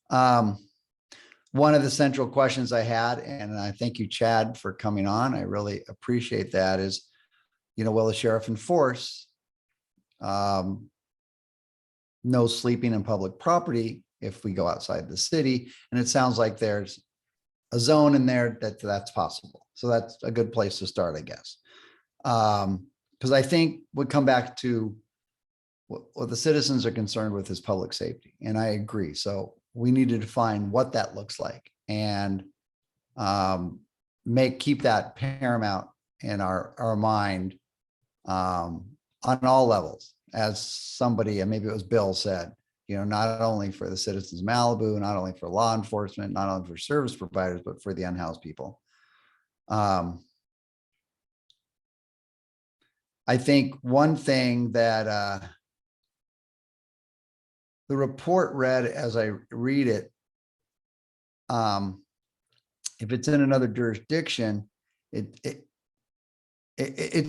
C: One of the central questions I had, and I thank you, Chad, for coming on. I really appreciate that, is, will the sheriff enforce no sleeping in public property if we go outside the city? And it sounds like there's a zone in there that's possible. So that's a good place to start, I guess. Because I think we come back to what the citizens are concerned with is public safety. And I agree. So we need to define what that looks like and keep that paramount in our mind on all levels. As somebody, and maybe it was Bill, said, not only for the citizens of Malibu, not only for law enforcement, not only for service providers, but for the unhoused people. I think one thing that the report read, as I read it, if it's in another jurisdiction, it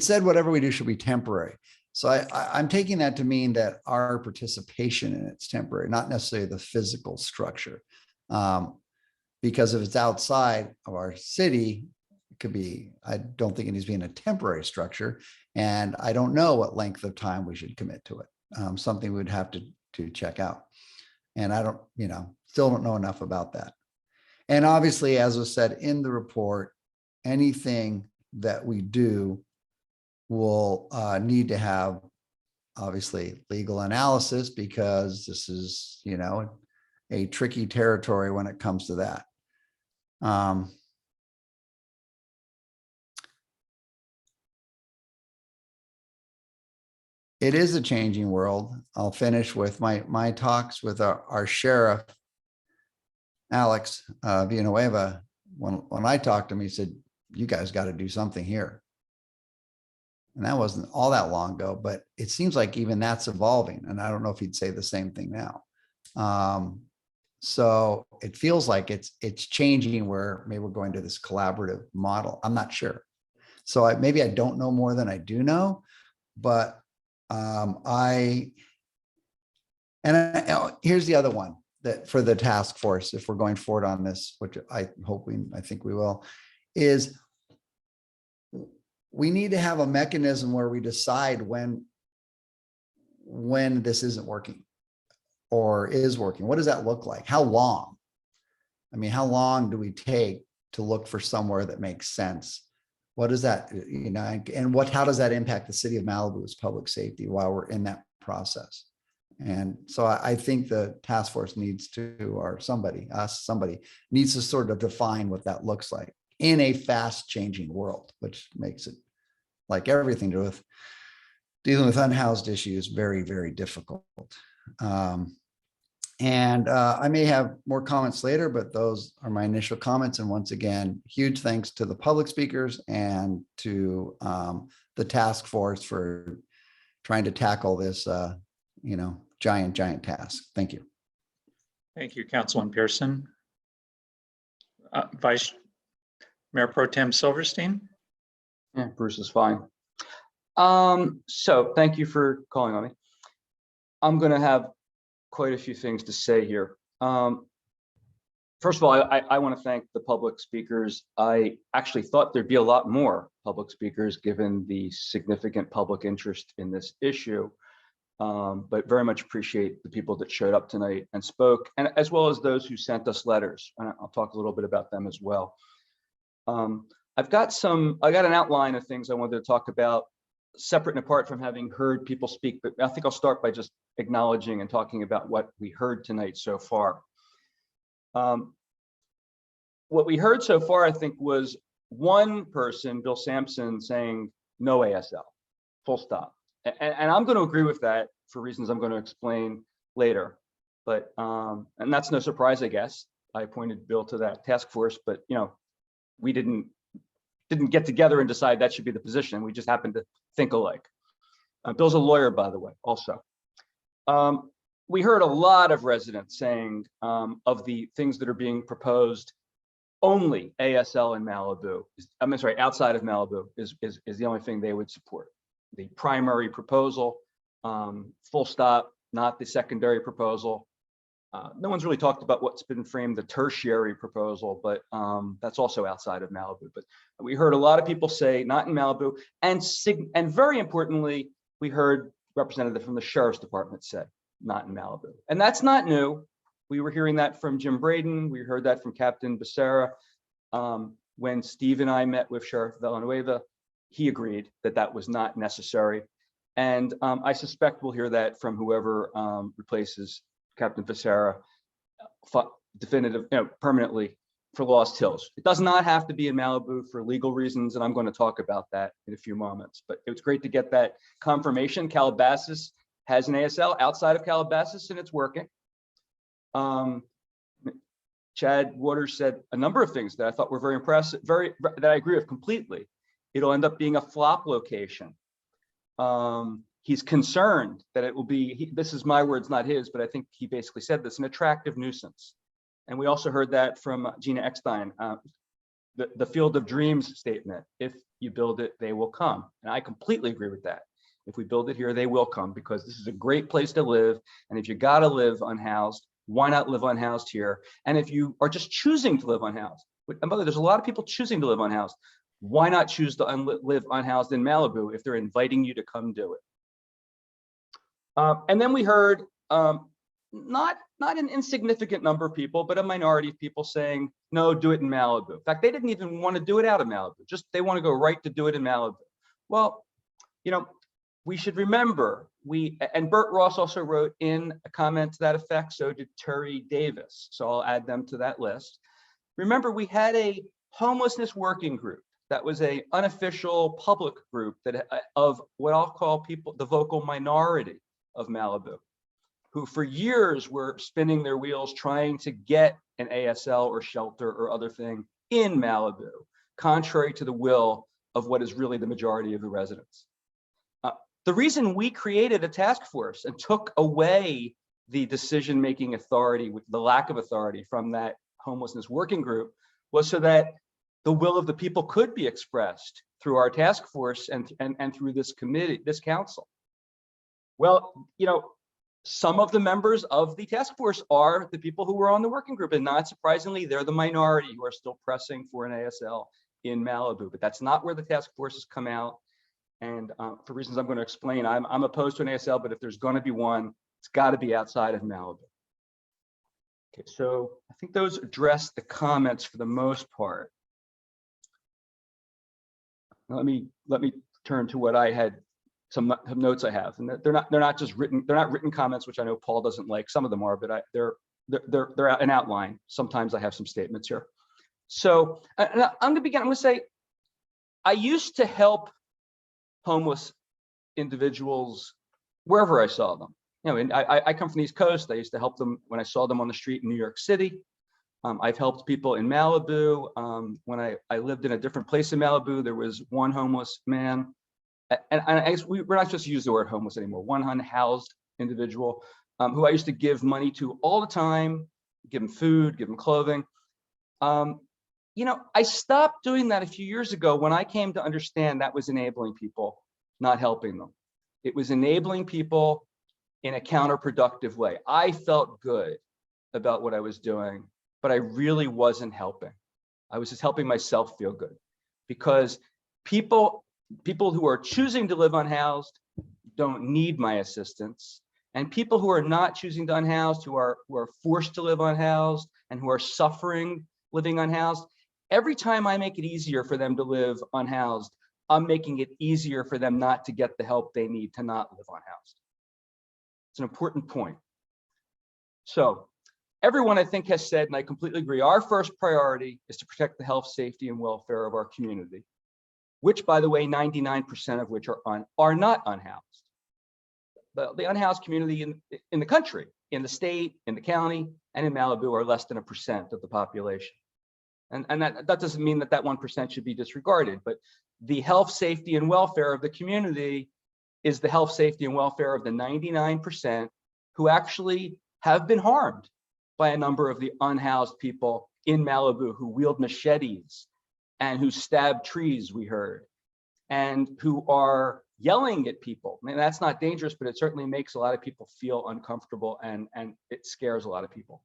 C: said whatever we do should be temporary. So I'm taking that to mean that our participation in it's temporary, not necessarily the physical structure. Because if it's outside of our city, it could be, I don't think it needs to be in a temporary structure. And I don't know what length of time we should commit to it. Something we'd have to check out. And I don't, still don't know enough about that. And obviously, as was said in the report, anything that we do will need to have, obviously, legal analysis, because this is, a tricky territory when it comes to that. It is a changing world. I'll finish with my talks with our sheriff, Alex Villanueva. When I talked to him, he said, "You guys got to do something here." And that wasn't all that long ago, but it seems like even that's evolving. And I don't know if he'd say the same thing now. So it feels like it's changing, where maybe we're going to this collaborative model. I'm not sure. So maybe I don't know more than I do know, but here's the other one, that for the task force, if we're going forward on this, which I think we will, is we need to have a mechanism where we decide when this isn't working or is working. What does that look like? How long? I mean, how long do we take to look for somewhere that makes sense? What is that, and how does that impact the city of Malibu's public safety while we're in that process? And so I think the task force needs to, or somebody needs to sort of define what that looks like in a fast changing world, which makes it, like everything to do with dealing with unhoused issues, very, very difficult. And I may have more comments later, but those are my initial comments. And once again, huge thanks to the public speakers and to the task force for trying to tackle this, giant task. Thank you.
A: Thank you, Councilman Pearson. Vice Mayor Pro Tem Silverstein.
I: Yeah, Bruce is fine. So thank you for calling on me. I'm going to have quite a few things to say here. First of all, I want to thank the public speakers. I actually thought there'd be a lot more public speakers given the significant public interest in this issue, but very much appreciate the people that showed up tonight and spoke, and as well as those who sent us letters. And I'll talk a little bit about them as well. I got an outline of things I wanted to talk about, separate and apart from having heard people speak, but I think I'll start by just acknowledging and talking about what we heard tonight so far. What we heard so far, I think, was one person, Bill Sampson, saying no ASL, full stop. And I'm going to agree with that for reasons I'm going to explain later. But and that's no surprise, I guess. I appointed Bill to that task force, but we didn't get together and decide that should be the position. We just happened to think alike. Bill's a lawyer, by the way, also. We heard a lot of residents saying of the things that are being proposed, only ASL in Malibu, outside of Malibu is the only thing they would support. The primary proposal, full stop, not the secondary proposal. No one's really talked about what's been framed the tertiary proposal, but that's also outside of Malibu. But we heard a lot of people say not in Malibu, and very importantly, we heard representative from the Sheriff's Department say not in Malibu. And that's not new. We were hearing that from Jim Braden. We heard that from Captain Becerra. When Steve and I met with Sheriff Villanueva, he agreed that that was not necessary. And I suspect we'll hear that from whoever replaces Captain Becerra definitive, permanently for Lost Hills. It does not have to be in Malibu for legal reasons, and I'm going to talk about that in a few moments. But it was great to get that confirmation. Calabasas has an ASL outside of Calabasas, and it's working. Chad Waters said a number of things that I thought were very impressive, that I agree with completely. It'll end up being a flop location. He's concerned that it will be, this is my words, not his, but I think he basically said this, an attractive nuisance. And we also heard that from Gina Eckstein, the Field of Dreams statement. If you build it, they will come. And I completely agree with that. If we build it here, they will come, because this is a great place to live. And if you got to live unhoused, why not live unhoused here? And if you are just choosing to live unhoused, and by the way, there's a lot of people choosing to live unhoused. Why not choose to live unhoused in Malibu if they're inviting you to come do it? And then we heard not an insignificant number of people, but a minority of people saying, no, do it in Malibu. In fact, they didn't even want to do it out of Malibu. Just they want to go right to do it in Malibu. Well, we should remember, and Bert Ross also wrote in a comment to that effect, so did Terry Davis. So I'll add them to that list. Remember, we had a homelessness working group. That was an unofficial public group that of what I'll call people, the vocal minority of Malibu, who for years were spinning their wheels trying to get an ASL or shelter or other thing in Malibu, contrary to the will of what is really the majority of the residents. The reason we created a task force and took away the decision-making authority, the lack of authority from that homelessness working group, was so that the will of the people could be expressed through our task force and through this committee, this council. Well, some of the members of the task force are the people who were on the working group, and not surprisingly, they're the minority who are still pressing for an ASL in Malibu. But that's not where the task force has come out. And for reasons I'm going to explain, I'm opposed to an ASL, but if there's going to be one, it's got to be outside of Malibu. Okay, so I think those address the comments for the most part. Let me turn to what I had, some notes I have, and they're not just written. They're not written comments, which I know Paul doesn't like. Some of them are, but they're an outline. Sometimes I have some statements here. So I'm going to begin. I'm going to say, I used to help homeless individuals wherever I saw them. and I come from the East Coast. I used to help them when I saw them on the street in New York City. I've helped people in Malibu. When I lived in a different place in Malibu, there was one homeless man. And I guess we're not supposed to use the word homeless anymore. One unhoused individual who I used to give money to all the time, give him food, give him clothing. I stopped doing that a few years ago when I came to understand that was enabling people, not helping them. It was enabling people in a counterproductive way. I felt good about what I was doing, but I really wasn't helping. I was just helping myself feel good, because people who are choosing to live unhoused don't need my assistance. And people who are not choosing to unhoused, who are forced to live unhoused and who are suffering living unhoused, every time I make it easier for them to live unhoused, I'm making it easier for them not to get the help they need to not live unhoused. It's an important point. So everyone, I think, has said, and I completely agree, our first priority is to protect the health, safety, and welfare of our community, which, by the way, 99% of which are not unhoused. The unhoused community in the country, in the state, in the county, and in Malibu are less than 1% of the population. And that doesn't mean that 1% should be disregarded, but the health, safety, and welfare of the community is the health, safety, and welfare of the 99% who actually have been harmed by a number of the unhoused people in Malibu who wield machetes and who stab trees, we heard, and who are yelling at people. I mean, that's not dangerous, but it certainly makes a lot of people feel uncomfortable, and it scares a lot of people.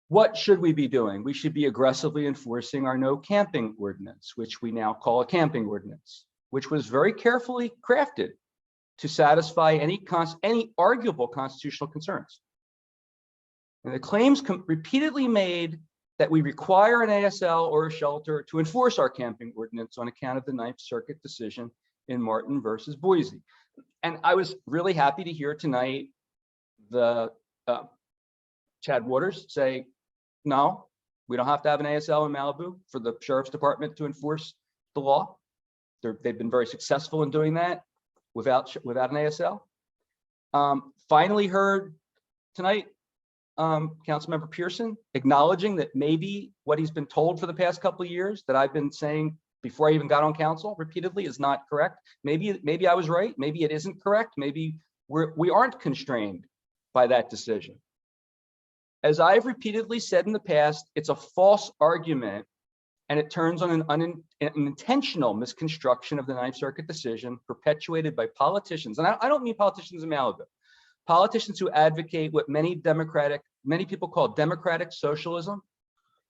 I: What should we be doing? We should be aggressively enforcing our no camping ordinance, which we now call a camping ordinance, which was very carefully crafted to satisfy any arguable constitutional concerns. And the claims repeatedly made that we require an ASL or a shelter to enforce our camping ordinance on account of the Ninth Circuit decision in Martin versus Boise. And I was really happy to hear tonight the Chad Waters say, no, we don't have to have an ASL in Malibu for the Sheriff's Department to enforce the law. They've been very successful in doing that without an ASL. Finally heard tonight Councilmember Pearson acknowledging that maybe what he's been told for the past couple of years that I've been saying before I even got on council repeatedly is not correct. Maybe I was right. Maybe it isn't correct. Maybe we aren't constrained by that decision. As I've repeatedly said in the past, it's a false argument, and it turns on an intentional misconstruction of the Ninth Circuit decision perpetuated by politicians. And I don't mean politicians in Malibu. Politicians who advocate what many people call democratic socialism.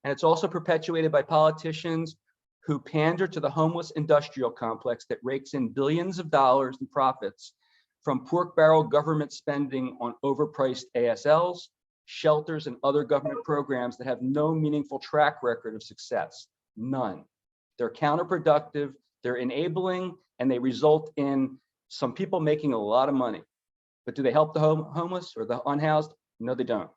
I: And it's also perpetuated by politicians who pander to the homeless industrial complex that rakes in billions of dollars in profits from pork barrel government spending on overpriced ASLs, shelters, and other government programs that have no meaningful track record of success. None. They're counterproductive, they're enabling, and they result in some people making a lot of money. But do they help the homeless or the unhoused? No, they don't.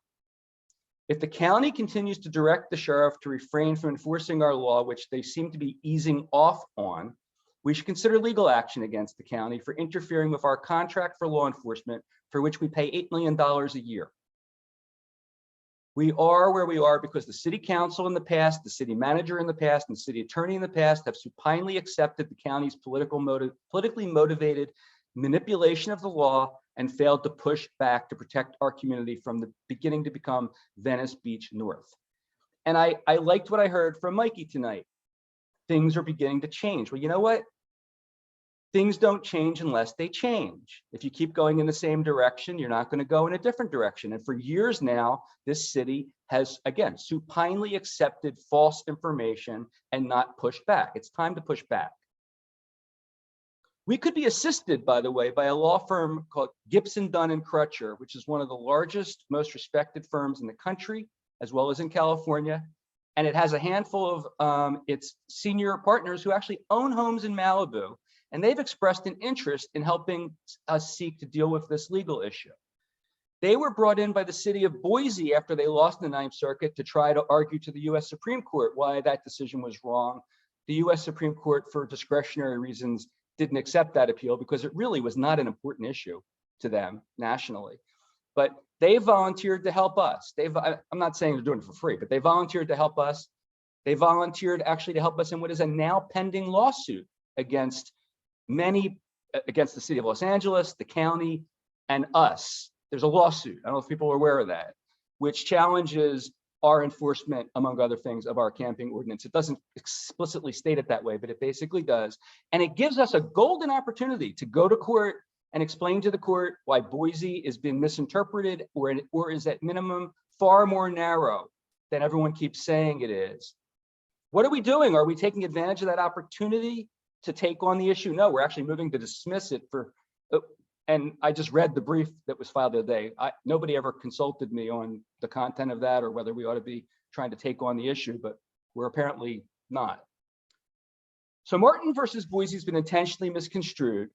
I: If the county continues to direct the sheriff to refrain from enforcing our law, which they seem to be easing off on, we should consider legal action against the county for interfering with our contract for law enforcement, for which we pay $8 million a year. We are where we are because the city council in the past, the city manager in the past, and the city attorney in the past have supinely accepted the county's politically motivated manipulation of the law and failed to push back to protect our community from the beginning to become Venice Beach North. And I liked what I heard from Mikey tonight. Things are beginning to change. Well, you know what? Things don't change unless they change. If you keep going in the same direction, you're not going to go in a different direction. And for years now, this city has, again, supinely accepted false information and not pushed back. It's time to push back. We could be assisted, by the way, by a law firm called Gibson, Dunn and Crutcher, which is one of the largest, most respected firms in the country, as well as in California. And it has a handful of its senior partners who actually own homes in Malibu. And they've expressed an interest in helping us seek to deal with this legal issue. They were brought in by the city of Boise after they lost the Ninth Circuit to try to argue to the US Supreme Court why that decision was wrong. The US Supreme Court, for discretionary reasons, didn't accept that appeal because it really was not an important issue to them nationally. But they volunteered to help us. I'm not saying they're doing it for free, but they volunteered to help us. They volunteered actually to help us in what is a now pending lawsuit against against the city of Los Angeles, the county, and us. There's a lawsuit, I don't know if people are aware of that, which challenges our enforcement, among other things, of our camping ordinance. It doesn't explicitly state it that way, but it basically does. And it gives us a golden opportunity to go to court and explain to the court why Boise has been misinterpreted or is at minimum far more narrow than everyone keeps saying it is. What are we doing? Are we taking advantage of that opportunity to take on the issue? No, we're actually moving to dismiss it for, and I just read the brief that was filed the other day. Nobody ever consulted me on the content of that or whether we ought to be trying to take on the issue, but we're apparently not. So Martin versus Boise has been intentionally misconstrued.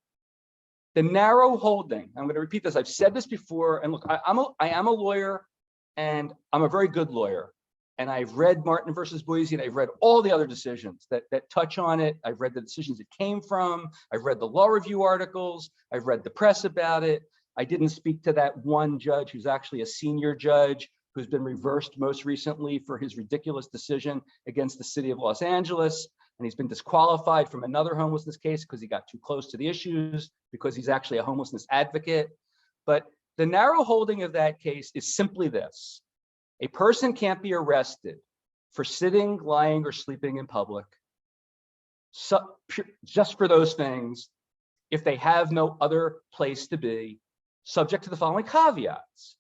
I: The narrow holding, I'm going to repeat this, I've said this before, and look, I am a lawyer and I'm a very good lawyer. And I've read Martin versus Boise, and I've read all the other decisions that touch on it. I've read the decisions it came from. I've read the law review articles. I've read the press about it. I didn't speak to that one judge who's actually a senior judge who's been reversed most recently for his ridiculous decision against the city of Los Angeles. And he's been disqualified from another homelessness case because he got too close to the issues, because he's actually a homelessness advocate. But the narrow holding of that case is simply this. A person can't be arrested for sitting, lying, or sleeping in public just for those things if they have no other place to be, subject to the following caveats.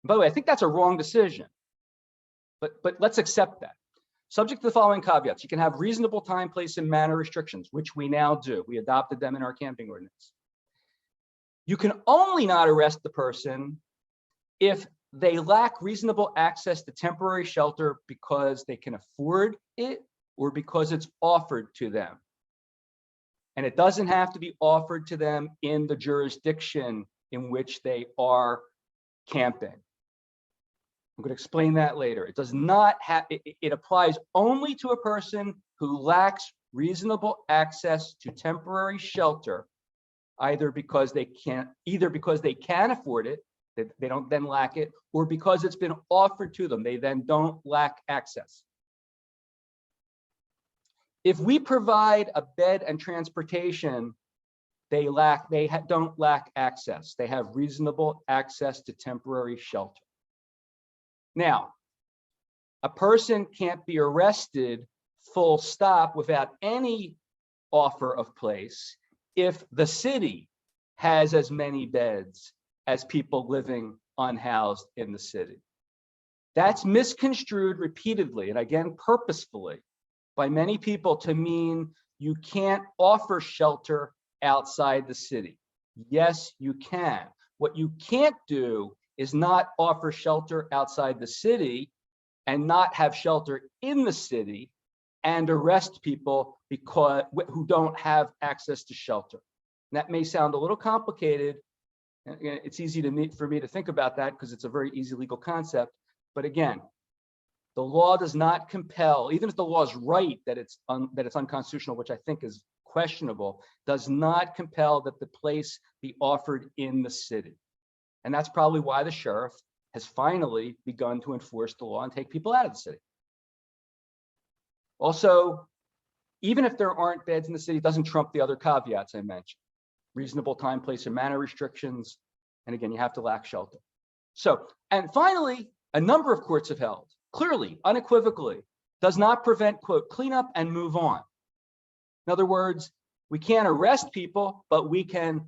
I: By the way, I think that's a wrong decision, but let's accept that. Subject to the following caveats. You can have reasonable time, place, and manner restrictions, which we now do. We adopted them in our camping ordinance. You can only not arrest the person if they lack reasonable access to temporary shelter because they can afford it or because it's offered to them. And it doesn't have to be offered to them in the jurisdiction in which they are camping. I'm going to explain that later. It does not have, it applies only to a person who lacks reasonable access to temporary shelter, either because they can afford it, they don't then lack it, or because it's been offered to them, they then don't lack access. If we provide a bed and transportation, they don't lack access. They have reasonable access to temporary shelter. Now, a person can't be arrested full stop without any offer of place if the city has as many beds as people living unhoused in the city. That's misconstrued repeatedly, and again, purposefully, by many people to mean you can't offer shelter outside the city. Yes, you can. What you can't do is not offer shelter outside the city and not have shelter in the city and arrest people who don't have access to shelter. And that may sound a little complicated. It's easy for me to think about that because it's a very easy legal concept. But again, the law does not compel, even if the law is right that it's unconstitutional, which I think is questionable, does not compel that the place be offered in the city. And that's probably why the sheriff has finally begun to enforce the law and take people out of the city. Also, even if there aren't beds in the city, it doesn't trump the other caveats I mentioned. Reasonable time, place, and manner restrictions. And again, you have to lack shelter. So, and finally, a number of courts have held, clearly, unequivocally, does not prevent, quote, cleanup and move on. In other words, we can't arrest people, but we can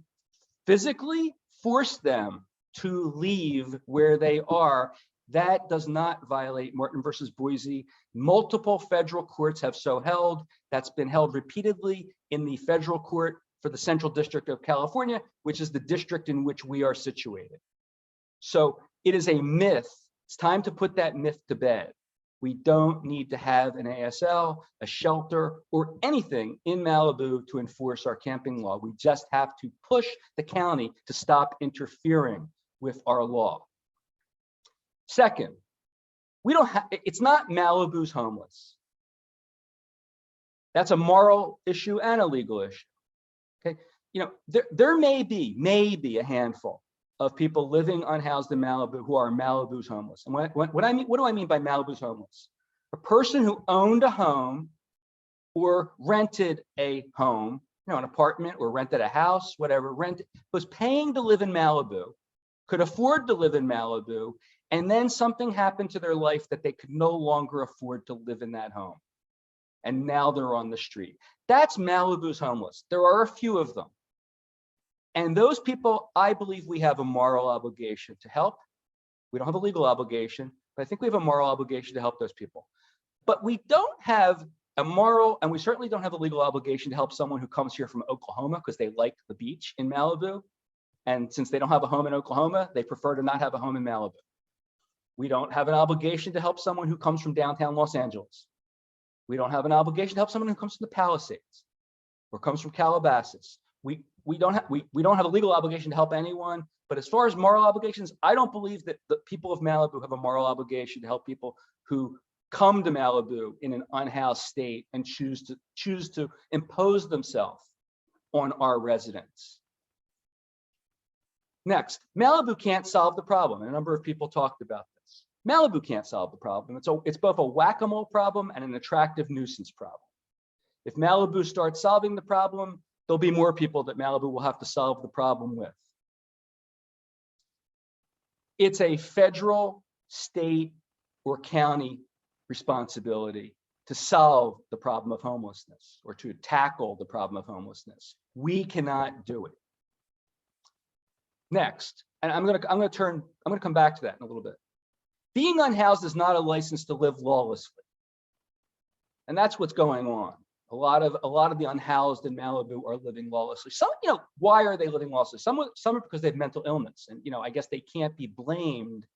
I: physically force them to leave where they are. That does not violate Martin versus Boise. Multiple federal courts have so held. That's been held repeatedly in the federal court for the Central District of California, which is the district in which we are situated. So it is a myth. It's time to put that myth to bed. We don't need to have an ASL, a shelter, or anything in Malibu to enforce our camping law. We just have to push the county to stop interfering with our law. Second, it's not Malibu's homeless. That's a moral issue and a legal issue. Okay, there may be a handful of people living unhoused in Malibu who are Malibu's homeless. And what do I mean by Malibu's homeless? A person who owned a home or rented a home, an apartment, or rented a house, whatever, was paying to live in Malibu, could afford to live in Malibu, and then something happened to their life that they could no longer afford to live in that home. And now they're on the street. That's Malibu's homeless. There are a few of them. And those people, I believe we have a moral obligation to help. We don't have a legal obligation, but I think we have a moral obligation to help those people. But we don't have a moral, and we certainly don't have a legal obligation to help someone who comes here from Oklahoma because they like the beach in Malibu. And since they don't have a home in Oklahoma, they prefer to not have a home in Malibu. We don't have an obligation to help someone who comes from downtown Los Angeles. We don't have an obligation to help someone who comes from the Palisades or comes from Calabasas. We don't have a legal obligation to help anyone, but as far as moral obligations, I don't believe that the people of Malibu have a moral obligation to help people who come to Malibu in an unhoused state and choose to impose themselves on our residents. Next, Malibu can't solve the problem. A number of people talked about this. Malibu can't solve the problem. It's both a whack-a-mole problem and an attractive nuisance problem. If Malibu starts solving the problem, there'll be more people that Malibu will have to solve the problem with. It's a federal, state, or county responsibility to solve the problem of homelessness or to tackle the problem of homelessness. We cannot do it. Next, and I'm going to come back to that in a little bit. Being unhoused is not a license to live lawlessly. And that's what's going on. A lot of the unhoused in Malibu are living lawlessly. Some, why are they living lawlessly? Some are because they have mental illness, and I guess they can't be blamed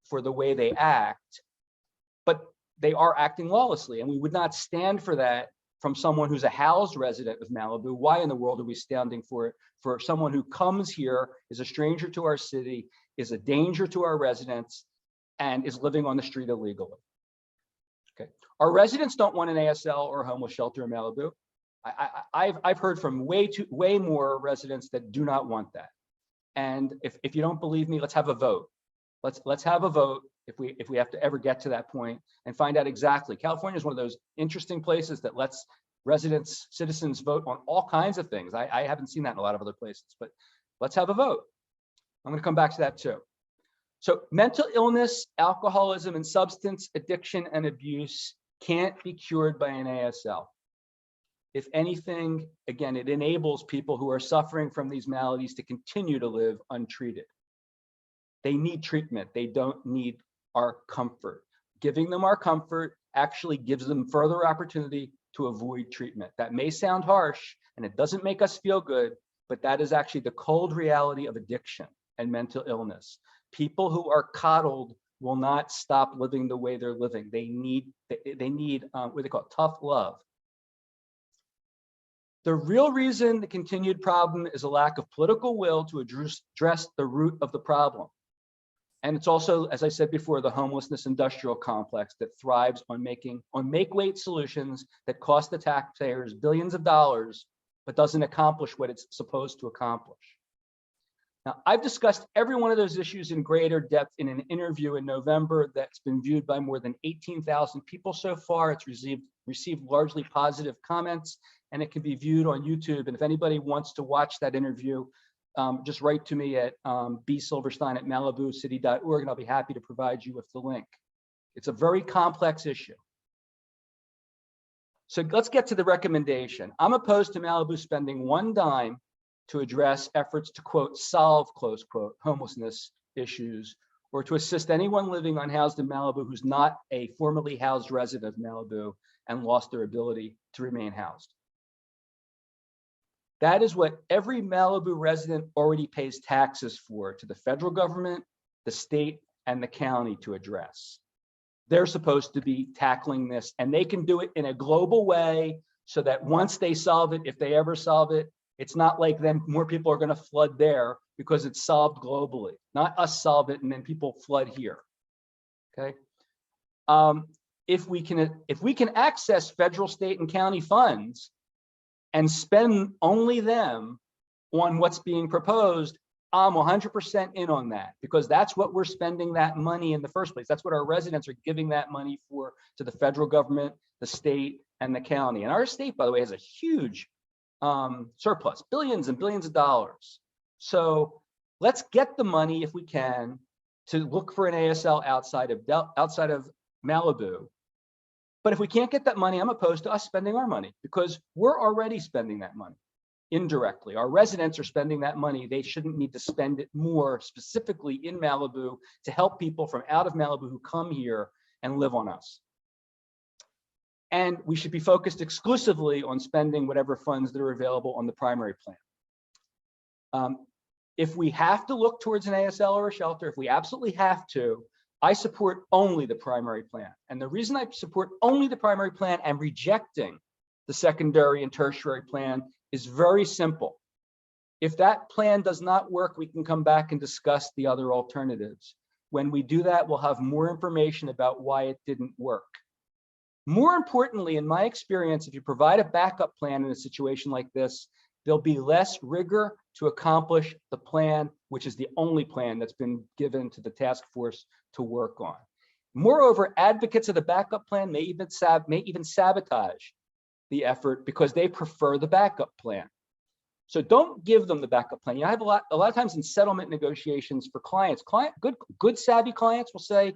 I: for the way they act, but they are acting lawlessly, and we would not stand for that from someone who's a housed resident of Malibu. Why in the world are we standing for it for someone who comes here, is a stranger to our city, is a danger to our residents, and is living on the street illegally? Okay. Our residents don't want an ASL or a homeless shelter in Malibu. I've heard from way more residents that do not want that. And if you don't believe me, let's have a vote. Let's have a vote if we have to ever get to that point and find out exactly. California is one of those interesting places that lets citizens vote on all kinds of things. I haven't seen that in a lot of other places, but let's have a vote. I'm going to come back to that too. So mental illness, alcoholism, and substance addiction and abuse can't be cured by an ASL. If anything, again, it enables people who are suffering from these maladies to continue to live untreated. They need treatment. They don't need our comfort. Giving them our comfort actually gives them further opportunity to avoid treatment. That may sound harsh and it doesn't make us feel good, but that is actually the cold reality of addiction and mental illness. People who are coddled will not stop living the way they're living. They need what they call tough love. The real reason the continued problem is a lack of political will to address the root of the problem. And it's also, as I said before, the homelessness industrial complex that thrives on make-weight solutions that cost the taxpayers billions of dollars, but doesn't accomplish what it's supposed to accomplish. Now, I've discussed every one of those issues in greater depth in an interview in November that's been viewed by more than 18,000 people so far. It's received largely positive comments, and it can be viewed on YouTube. And if anybody wants to watch that interview, just write to me at bsilverstein@malibucity.org, and I'll be happy to provide you with the link. It's a very complex issue. So let's get to the recommendation. I'm opposed to Malibu spending one dime to address efforts to, quote, solve, close quote, homelessness issues, or to assist anyone living unhoused in Malibu who's not a formerly housed resident of Malibu and lost their ability to remain housed. That is what every Malibu resident already pays taxes for to the federal government, the state, and the county to address. They're supposed to be tackling this, and they can do it in a global way so that once they solve it, if they ever solve it, it's not like then more people are going to flood there because it's solved globally, not us solve it and then people flood here. Okay. If we can access federal, state, and county funds and spend only them on what's being proposed, I'm 100% in on that, because that's what we're spending that money in the first place. That's what our residents are giving that money for to the federal government, the state, and the county. And our state, by the way, has a huge surplus, billions and billions of dollars. So let's get the money, if we can, to look for an ASL outside of Malibu. But if we can't get that money, I'm opposed to us spending our money, because we're already spending that money indirectly. Our residents are spending that money. They shouldn't need to spend it more specifically in Malibu to help people from out of Malibu who come here and live on us. And we should be focused exclusively on spending whatever funds that are available on the primary plan. If we have to look towards an ASL or a shelter, if we absolutely have to, I support only the primary plan. And the reason I support only the primary plan and rejecting the secondary and tertiary plan is very simple. If that plan does not work, we can come back and discuss the other alternatives. When we do that, we'll have more information about why it didn't work. More importantly, in my experience, if you provide a backup plan in a situation like this, there'll be less rigor to accomplish the plan, which is the only plan that's been given to the task force to work on. Moreover, advocates of the backup plan may even sabotage the effort because they prefer the backup plan. So don't give them the backup plan. I have a lot of times in settlement negotiations for clients, good savvy clients will say,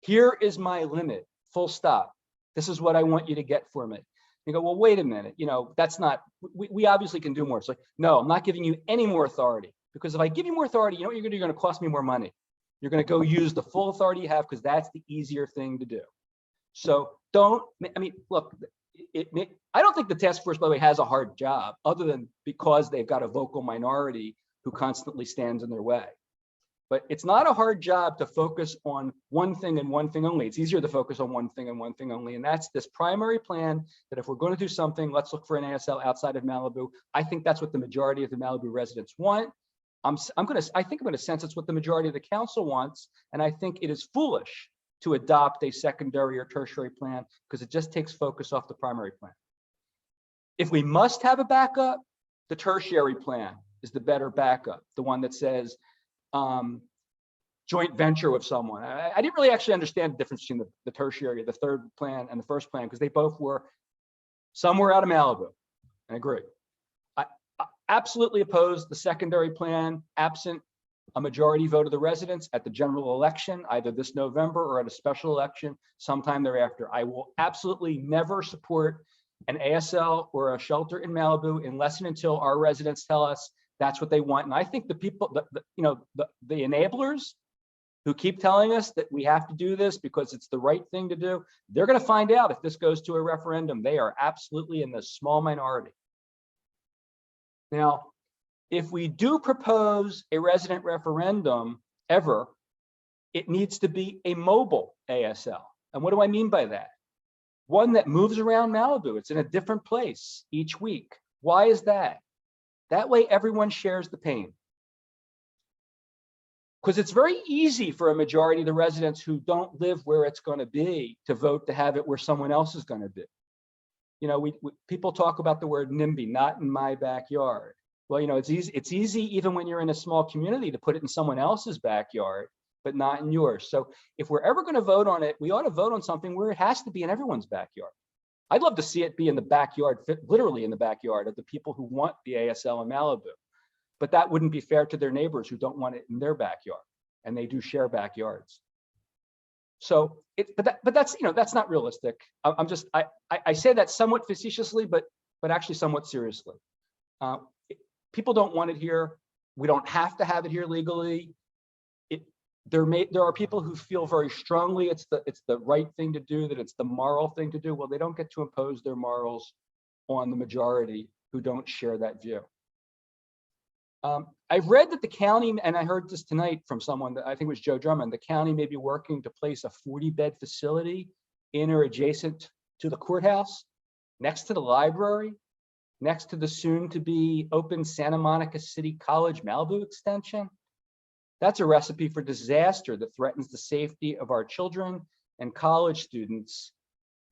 I: here is my limit, full stop. This is what I want you to get for me. You go, well, wait a minute, that's not, we obviously can do more. It's like, no, I'm not giving you any more authority, because if I give you more authority, you know what you're gonna do? You're gonna cost me more money. You're gonna go use the full authority you have, because that's the easier thing to do. So look, I don't think the task force, by the way, has a hard job, other than because they've got a vocal minority who constantly stands in their way. But it's not a hard job to focus on one thing and one thing only. It's easier to focus on one thing and one thing only. And that's this primary plan, that if we're going to do something, let's look for an ASL outside of Malibu. I think that's what the majority of the Malibu residents want. I think I'm going to sense it's what the majority of the council wants. And I think it is foolish to adopt a secondary or tertiary plan, because it just takes focus off the primary plan. If we must have a backup, the tertiary plan is the better backup, the one that says, joint venture with someone. I didn't really actually understand the difference between the tertiary, the third plan, and the first plan, because they both were somewhere out of Malibu. I agree. I absolutely oppose the secondary plan, absent a majority vote of the residents at the general election, either this November or at a special election sometime thereafter. I will absolutely never support an ASL or a shelter in Malibu unless and until our residents tell us that's what they want. And I think the people, the enablers who keep telling us that we have to do this because it's the right thing to do, they're going to find out if this goes to a referendum. They are absolutely in the small minority. Now, if we do propose a resident referendum ever, it needs to be a mobile ASL. And what do I mean by that? One that moves around Malibu. It's in a different place each week. Why is that? That way everyone shares the pain. Because it's very easy for a majority of the residents who don't live where it's going to be to vote to have it where someone else is going to be. People talk about the word NIMBY, not in my backyard. Well, it's easy even when you're in a small community to put it in someone else's backyard, but not in yours. So if we're ever going to vote on it, we ought to vote on something where it has to be in everyone's backyard. I'd love to see it be in the backyard, literally in the backyard of the people who want the ASL in Malibu. But that wouldn't be fair to their neighbors who don't want it in their backyard, and they do share backyards. So, but that's not realistic. I say that somewhat facetiously, but actually somewhat seriously. People don't want it here. We don't have to have it here legally. There are people who feel very strongly it's the right thing to do, that it's the moral thing to do. Well, they don't get to impose their morals on the majority who don't share that view. I've read that the county, and I heard this tonight from someone that I think was Joe Drummond, the county may be working to place a 40-bed facility in or adjacent to the courthouse, next to the library, next to the soon-to-be open Santa Monica City College Malibu extension. That's a recipe for disaster that threatens the safety of our children and college students,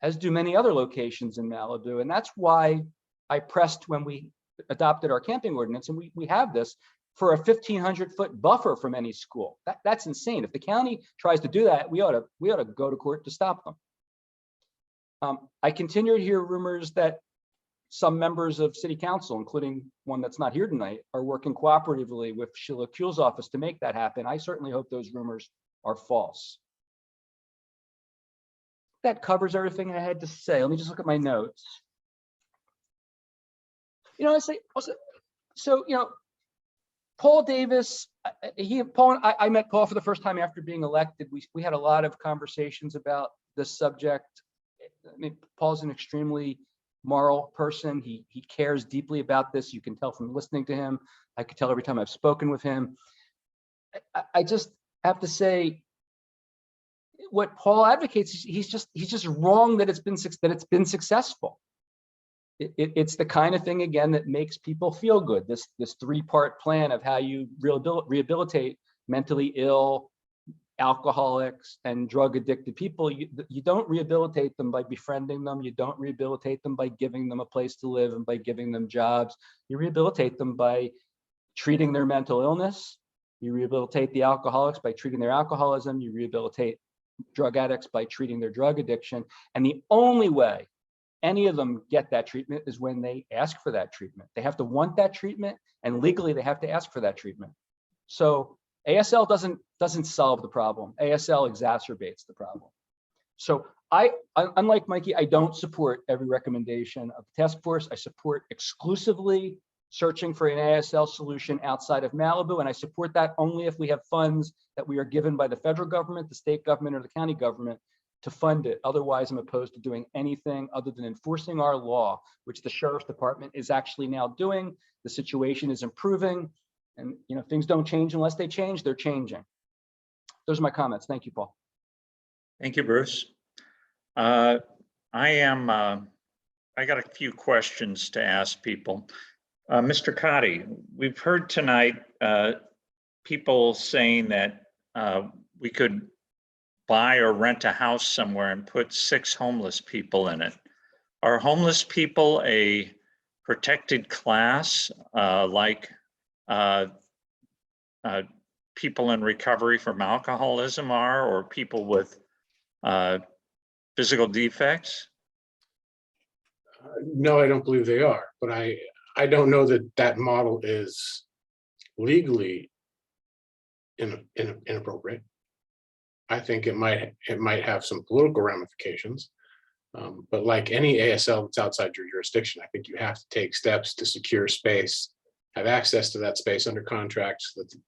I: as do many other locations in Malibu. And that's why I pressed when we adopted our camping ordinance, and we have this for a 1,500-foot buffer from any school. That's insane. If the county tries to do that, we ought to go to court to stop them. I continue to hear rumors that some members of city council, including one that's not here tonight, are working cooperatively with Sheila Kuehl's office to make that happen. I certainly hope those rumors are false. That covers everything I had to say. Let me just look at my notes. Paul Davis, I met Paul for the first time after being elected. We had a lot of conversations about this subject. I mean, Paul's an extremely moral person. He cares deeply about this. You can tell from listening to him. I could tell every time I've spoken with him. I just have to say, what Paul advocates, he's just wrong that it's been successful. It's the kind of thing, again, that makes people feel good. This three-part plan of how you rehabilitate mentally ill, alcoholics, and drug-addicted people. You don't rehabilitate them by befriending them. You don't rehabilitate them by giving them a place to live and by giving them jobs. You rehabilitate them by treating their mental illness. You rehabilitate the alcoholics by treating their alcoholism. You rehabilitate drug addicts by treating their drug addiction. And the only way any of them get that treatment is when they ask for that treatment. They have to want that treatment, and legally they have to ask for that treatment. So ASL doesn't solve the problem. ASL exacerbates the problem. So unlike Mikey, I don't support every recommendation of the task force. I support exclusively searching for an ASL solution outside of Malibu, and I support that only if we have funds that we are given by the federal government, the state government, or the county government to fund it. Otherwise, I'm opposed to doing anything other than enforcing our law, which the sheriff's department is actually now doing. The situation is improving, and things don't change unless they change. They're changing. Those are my comments. Thank you, Paul.
A: Thank you, Bruce. I got a few questions to ask people. Mr. Cotty, we've heard tonight people saying that we could buy or rent a house somewhere and put 6 homeless people in it. Are homeless people a protected class like people in recovery from alcoholism are, or people with physical defects?
U: No, I don't believe they are, but I don't know that model is legally inappropriate. I think it might have some political ramifications, but like any ASL that's outside your jurisdiction, I think you have to take steps to secure space, have access to that space under contract,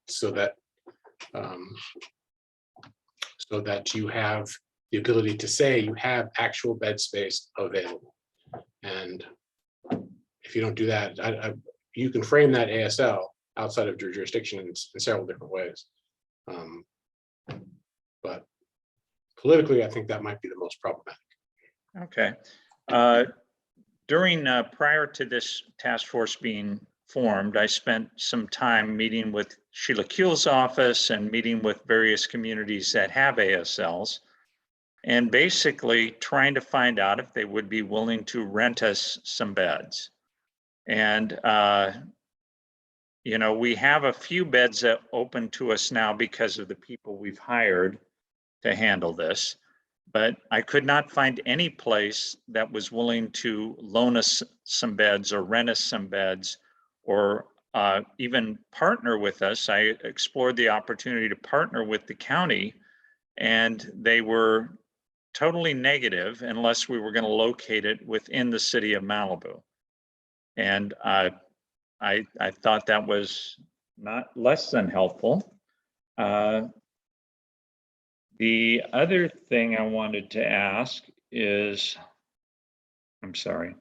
U: so that you have the ability to say you have actual bed space available. And if you don't do that, you can frame that ASL outside of your jurisdiction in several different ways. But politically, I think that might be the most problematic.
A: Okay. Prior to this task force being formed, I spent some time meeting with Sheila Kuehl's office and meeting with various communities that have ASLs, and basically trying to find out if they would be willing to rent us some beds. And we have a few beds that open to us now because of the people we've hired to handle this, but I could not find any place that was willing to loan us some beds or rent us some beds, or even partner with us. I explored the opportunity to partner with the county, and they were totally negative unless we were going to locate it within the city of Malibu. And I thought that was not less than helpful. The other thing I wanted to ask is, I'm sorry.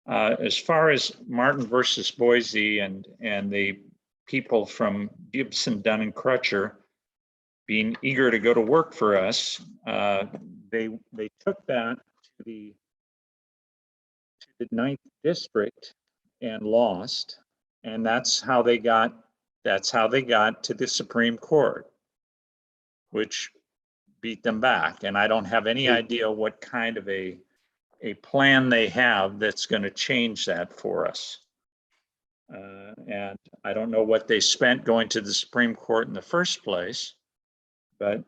A: As far as Martin versus Boise and the people from Gibson, Dunn and Crutcher being eager to go to work for us, they took that to the 9th district and lost, and that's how they got to the Supreme Court, which beat them back. And I don't have any idea what kind of a a plan they have that's going to change that for us. And I don't know what they spent going to the Supreme Court in the first place, but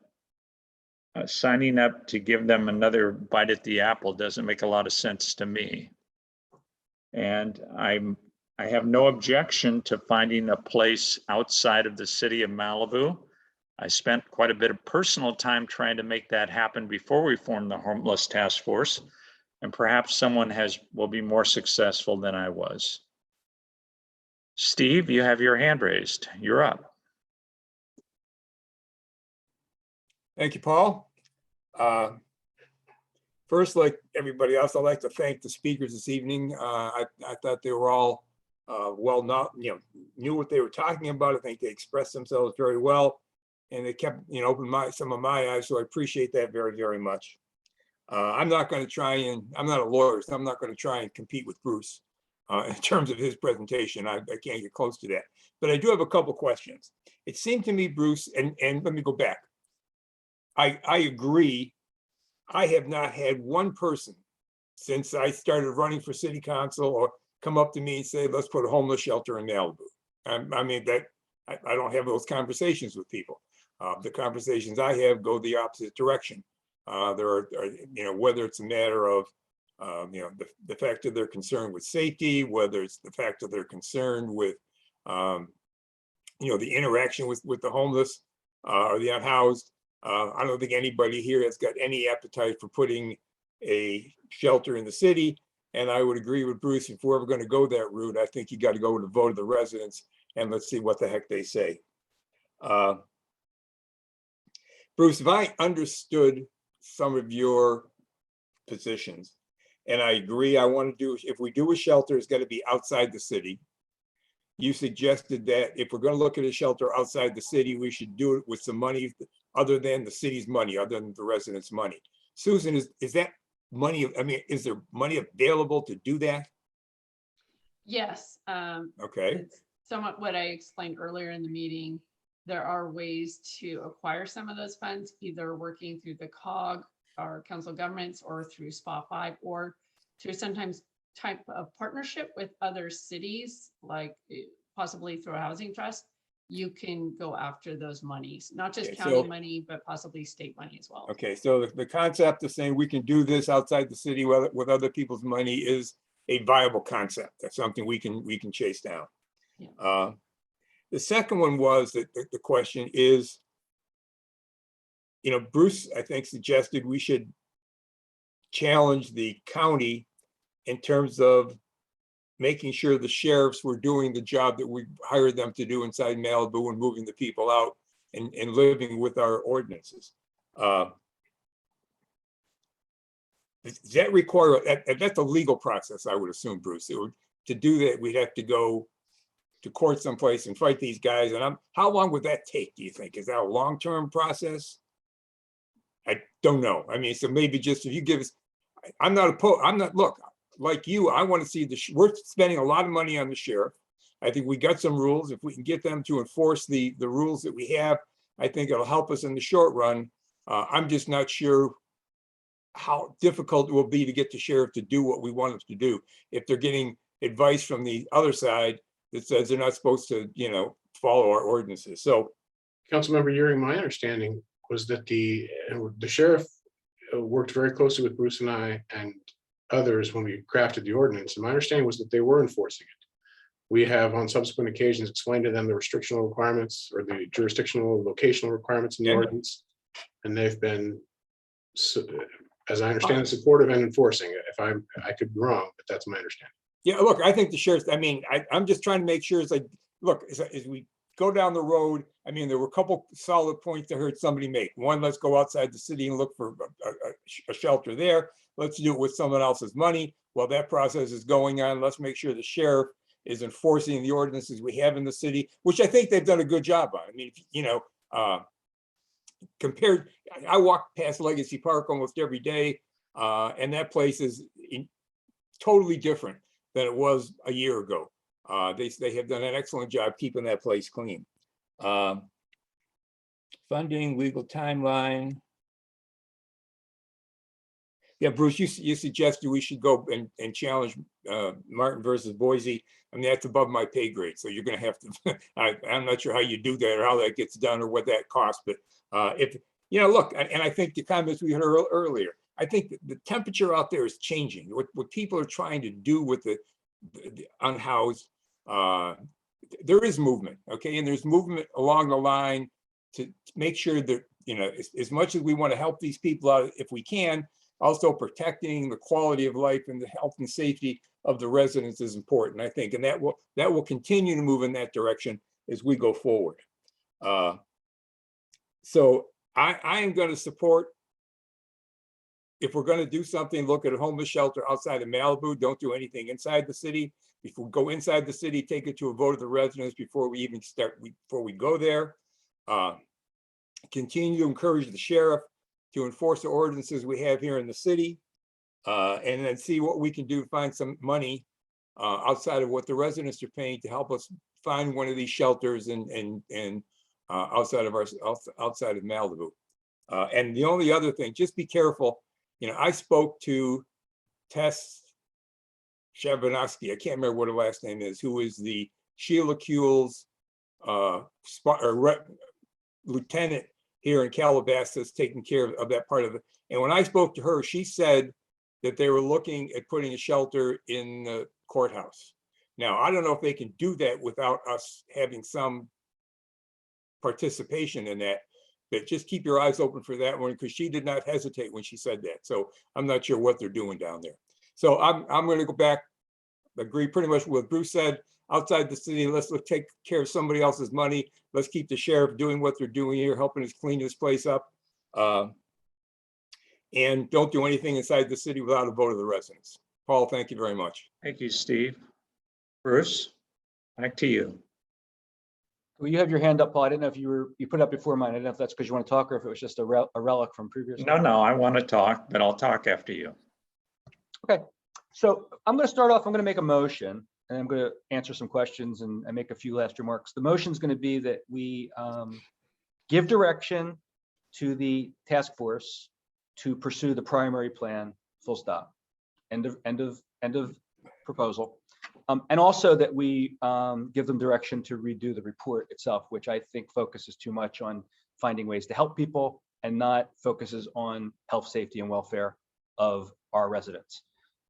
A: signing up to give them another bite at the apple doesn't make a lot of sense to me. And I have no objection to finding a place outside of the city of Malibu. I spent quite a bit of personal time trying to make that happen before we formed the Homeless Task Force, and perhaps someone will be more successful than I was. Steve, you have your hand raised. You're up.
D: Thank you, Paul. First, like everybody else, I'd like to thank the speakers this evening. I thought they were all knew what they were talking about. I think they expressed themselves very well, and they kept opened some of my eyes. So I appreciate that very, very much. I'm not going to try and I'm not a lawyer, so I'm not going to try and compete with Bruce in terms of his presentation. I can't get close to that. But I do have a couple questions. It seemed to me, Bruce, and let me go back. I agree. I have not had one person since I started running for city council or come up to me and say, let's put a homeless shelter in Malibu. I mean, I don't have those conversations with people. The conversations I have go the opposite direction. There are, whether it's a matter of, the fact that they're concerned with safety, whether it's the fact that they're concerned with, the interaction with the homeless or the unhoused. I don't think anybody here has got any appetite for putting a shelter in the city. And I would agree with Bruce, if we're ever going to go that route, I think you got to go with the vote of the residents and let's see what the heck they say. Bruce, if I understood some of your positions, and I agree, I want to do, if we do a shelter, it's got to be outside the city. You suggested that if we're going to look at a shelter outside the city, we should do it with some money other than the city's money, other than the residents' money. Susan, is that money, I mean, is there money available to do that?
E: Yes.
D: Okay.
E: It's somewhat what I explained earlier in the meeting. There are ways to acquire some of those funds, either working through the COG, our Council of Governments, or through SPA 5, or through sometimes type of partnership with other cities, like possibly through a housing trust. You can go after those monies, not just county money, but possibly state money as well.
D: Okay, so the concept of saying we can do this outside the city with other people's money is a viable concept. That's something we can chase down. Yeah. The second one was that the question is, Bruce, I think, suggested we should challenge the county in terms of making sure the sheriffs were doing the job that we hired them to do inside Malibu and moving the people out and living with our ordinances. Does that require, that's a legal process, I would assume, Bruce. To do that, we'd have to go to court someplace and fight these guys. And how long would that take, do you think? Is that a long-term process? I don't know. I mean, so maybe just if you give us, look, like you, I want to see we're spending a lot of money on the sheriff. I think we got some rules. If we can get them to enforce the rules that we have, I think it'll help us in the short run. I'm just not sure how difficult it will be to get the sheriff to do what we want them to do if they're getting advice from the other side that says they're not supposed to, follow our ordinances. So,
U: Councilmember Euring, my understanding was that the sheriff worked very closely with Bruce and I and others when we crafted the ordinance. And my understanding was that they were enforcing it. We have on subsequent occasions explained to them the restrictional requirements or the jurisdictional locational requirements in the ordinance. And they've been, as I understand, supportive and enforcing it. If I could be wrong, but that's my understanding.
D: Yeah, look, I think the sheriff's, I'm just trying to make sure it's like, look, as we go down the road, there were a couple solid points I heard somebody make. One, let's go outside the city and look for a shelter there. Let's do it with someone else's money. While that process is going on, let's make sure the sheriff is enforcing the ordinances we have in the city, which I think they've done a good job on. Compared, I walk past Legacy Park almost every day, and that place is totally different than it was a year ago. They have done an excellent job keeping that place clean. Funding, legal timeline. Yeah, Bruce, you suggested we should go and challenge Martin versus Boise. I mean, that's above my pay grade, so you're gonna have to, I'm not sure how you do that or how that gets done or what that costs, but if, you know, look, and I think the comments we heard earlier, I think the temperature out there is changing. What people are trying to do with the unhoused, there is movement, okay? And there's movement along the line to make sure that, you know, as much as we want to help these people out, if we can, also protecting the quality of life and the health and safety of the residents is important, I think, and that will continue to move in that direction as we go forward. So I am going to support, if we're going to do something, look at a homeless shelter outside of Malibu. Don't do anything inside the city. If we go inside the city, take it to a vote of the residents before we even start, before we go there. Continue to encourage the sheriff to enforce the ordinances we have here in the city, and then see what we can do to find some money outside of what the residents are paying to help us find one of these shelters and outside of Malibu. And the only other thing, just be careful. You know, I spoke to Tess Shabanovsky, I can't remember what her last name is, who is the Sheila Kuehl's lieutenant here in Calabasas, taking care of that part of it. And when I spoke to her, she said that they were looking at putting a shelter in the courthouse. Now, I don't know if they can do that without us having some participation in that, but just keep your eyes open for that one, because she did not hesitate when she said that. So I'm not sure what they're doing down there. So I'm going to go back, agree pretty much with what Bruce said. Outside the city, let's take care of somebody else's money. Let's keep the sheriff doing what they're doing here, helping us clean this place up. And don't do anything inside the city without a vote of the residents. Paul, thank you very much.
A: Thank you, Steve. Bruce, back to you.
I: Well, you have your hand up, Paul. I didn't know if you put it up before mine. I didn't know if that's because you want to talk or if it was just a relic from previous.
A: No, I want to talk, but I'll talk after you.
I: Okay, so I'm going to start off. I'm going to make a motion, and I'm going to answer some questions and make a few last remarks. The motion is going to be that we give direction to the task force to pursue the primary plan, full stop, end of proposal. And also that we give them direction to redo the report itself, which I think focuses too much on finding ways to help people and not focuses on health, safety, and welfare of our residents.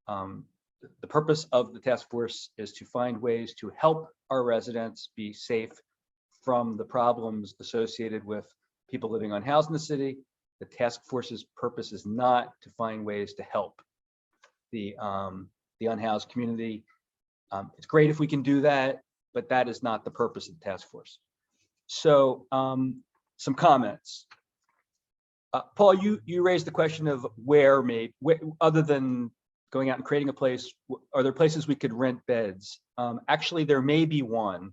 I: The purpose of the task force is to find ways to help our residents be safe from the problems associated with people living unhoused in the city. The task force's purpose is not to find ways to help the unhoused community. It's great if we can do that, but that is not the purpose of the task force. So some comments. Paul, you raised the question of where other than going out and creating a place, are there places we could rent beds? Actually, there may be one.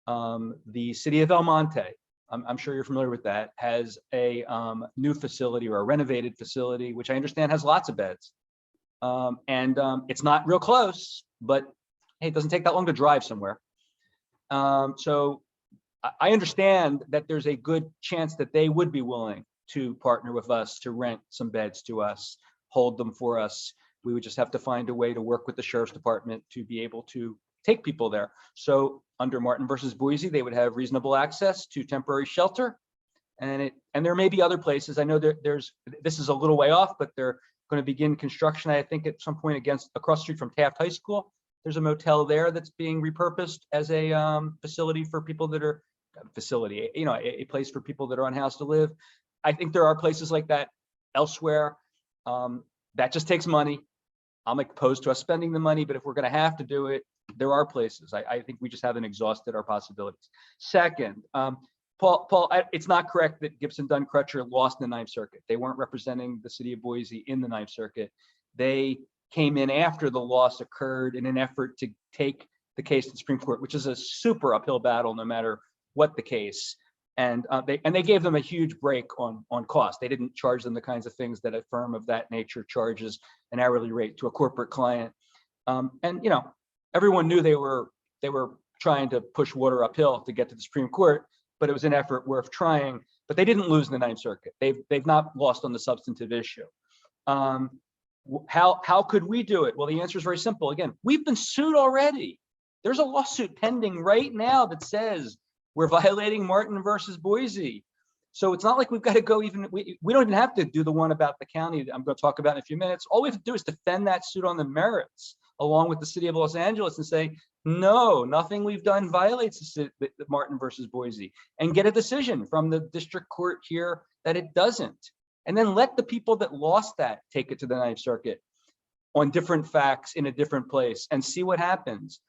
I: The City of El Monte, I'm sure you're familiar with that, has a new facility or a renovated facility, which I understand has lots of beds. And it's not real close, but hey, it doesn't take that long to drive somewhere. So I understand that there's a good chance that they would be willing to partner with us to rent some beds to us, hold them for us. We would just have to find a way to work with the sheriff's department to be able to take people there. So under Martin versus Boise, they would have reasonable access to temporary shelter. And there may be other places. I know this is a little way off, but they're going to begin construction, I think, at some point across the street from Taft High School. There's a motel there that's being repurposed as a facility for people that are a place for people that are unhoused to live. I think there are places like that elsewhere. That just takes money. I'm opposed to us spending the money, but if we're going to have to do it, there are places. I think we just haven't exhausted our possibilities. Second, Paul, it's not correct that Gibson Dunn Crutcher lost in the Ninth Circuit. They weren't representing the city of Boise in the Ninth Circuit. They came in after the loss occurred in an effort to take the case to the Supreme Court, which is a super uphill battle no matter what the case. And they gave them a huge break on cost. They didn't charge them the kinds of things that a firm of that nature charges an hourly rate to a corporate client. And everyone knew they were trying to push water uphill to get to the Supreme Court, but it was an effort worth trying. But they didn't lose in the Ninth Circuit. They've not lost on the substantive issue. How could we do it? Well, the answer is very simple. Again, we've been sued already. There's a lawsuit pending right now that says we're violating Martin versus Boise. So it's not like we've got to go even, we don't even have to do the one about the county that I'm going to talk about in a few minutes. All we have to do is defend that suit on the merits, along with the city of Los Angeles, and say, no, nothing we've done violates the Martin versus Boise, and get a decision from the district court here that it doesn't. And then let the people that lost that take it to the Ninth Circuit on different facts in a different place and see what happens.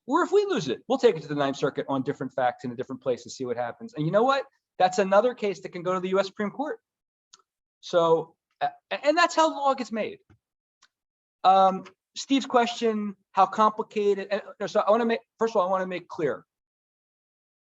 I: Or if we lose it, we'll take it to the Ninth Circuit on different facts in a different place and see what happens. And you know what? That's another case that can go to the US Supreme Court. So, and that's how law gets made. Steve's question, how complicated, so I want to make, first of all, I want to make clear,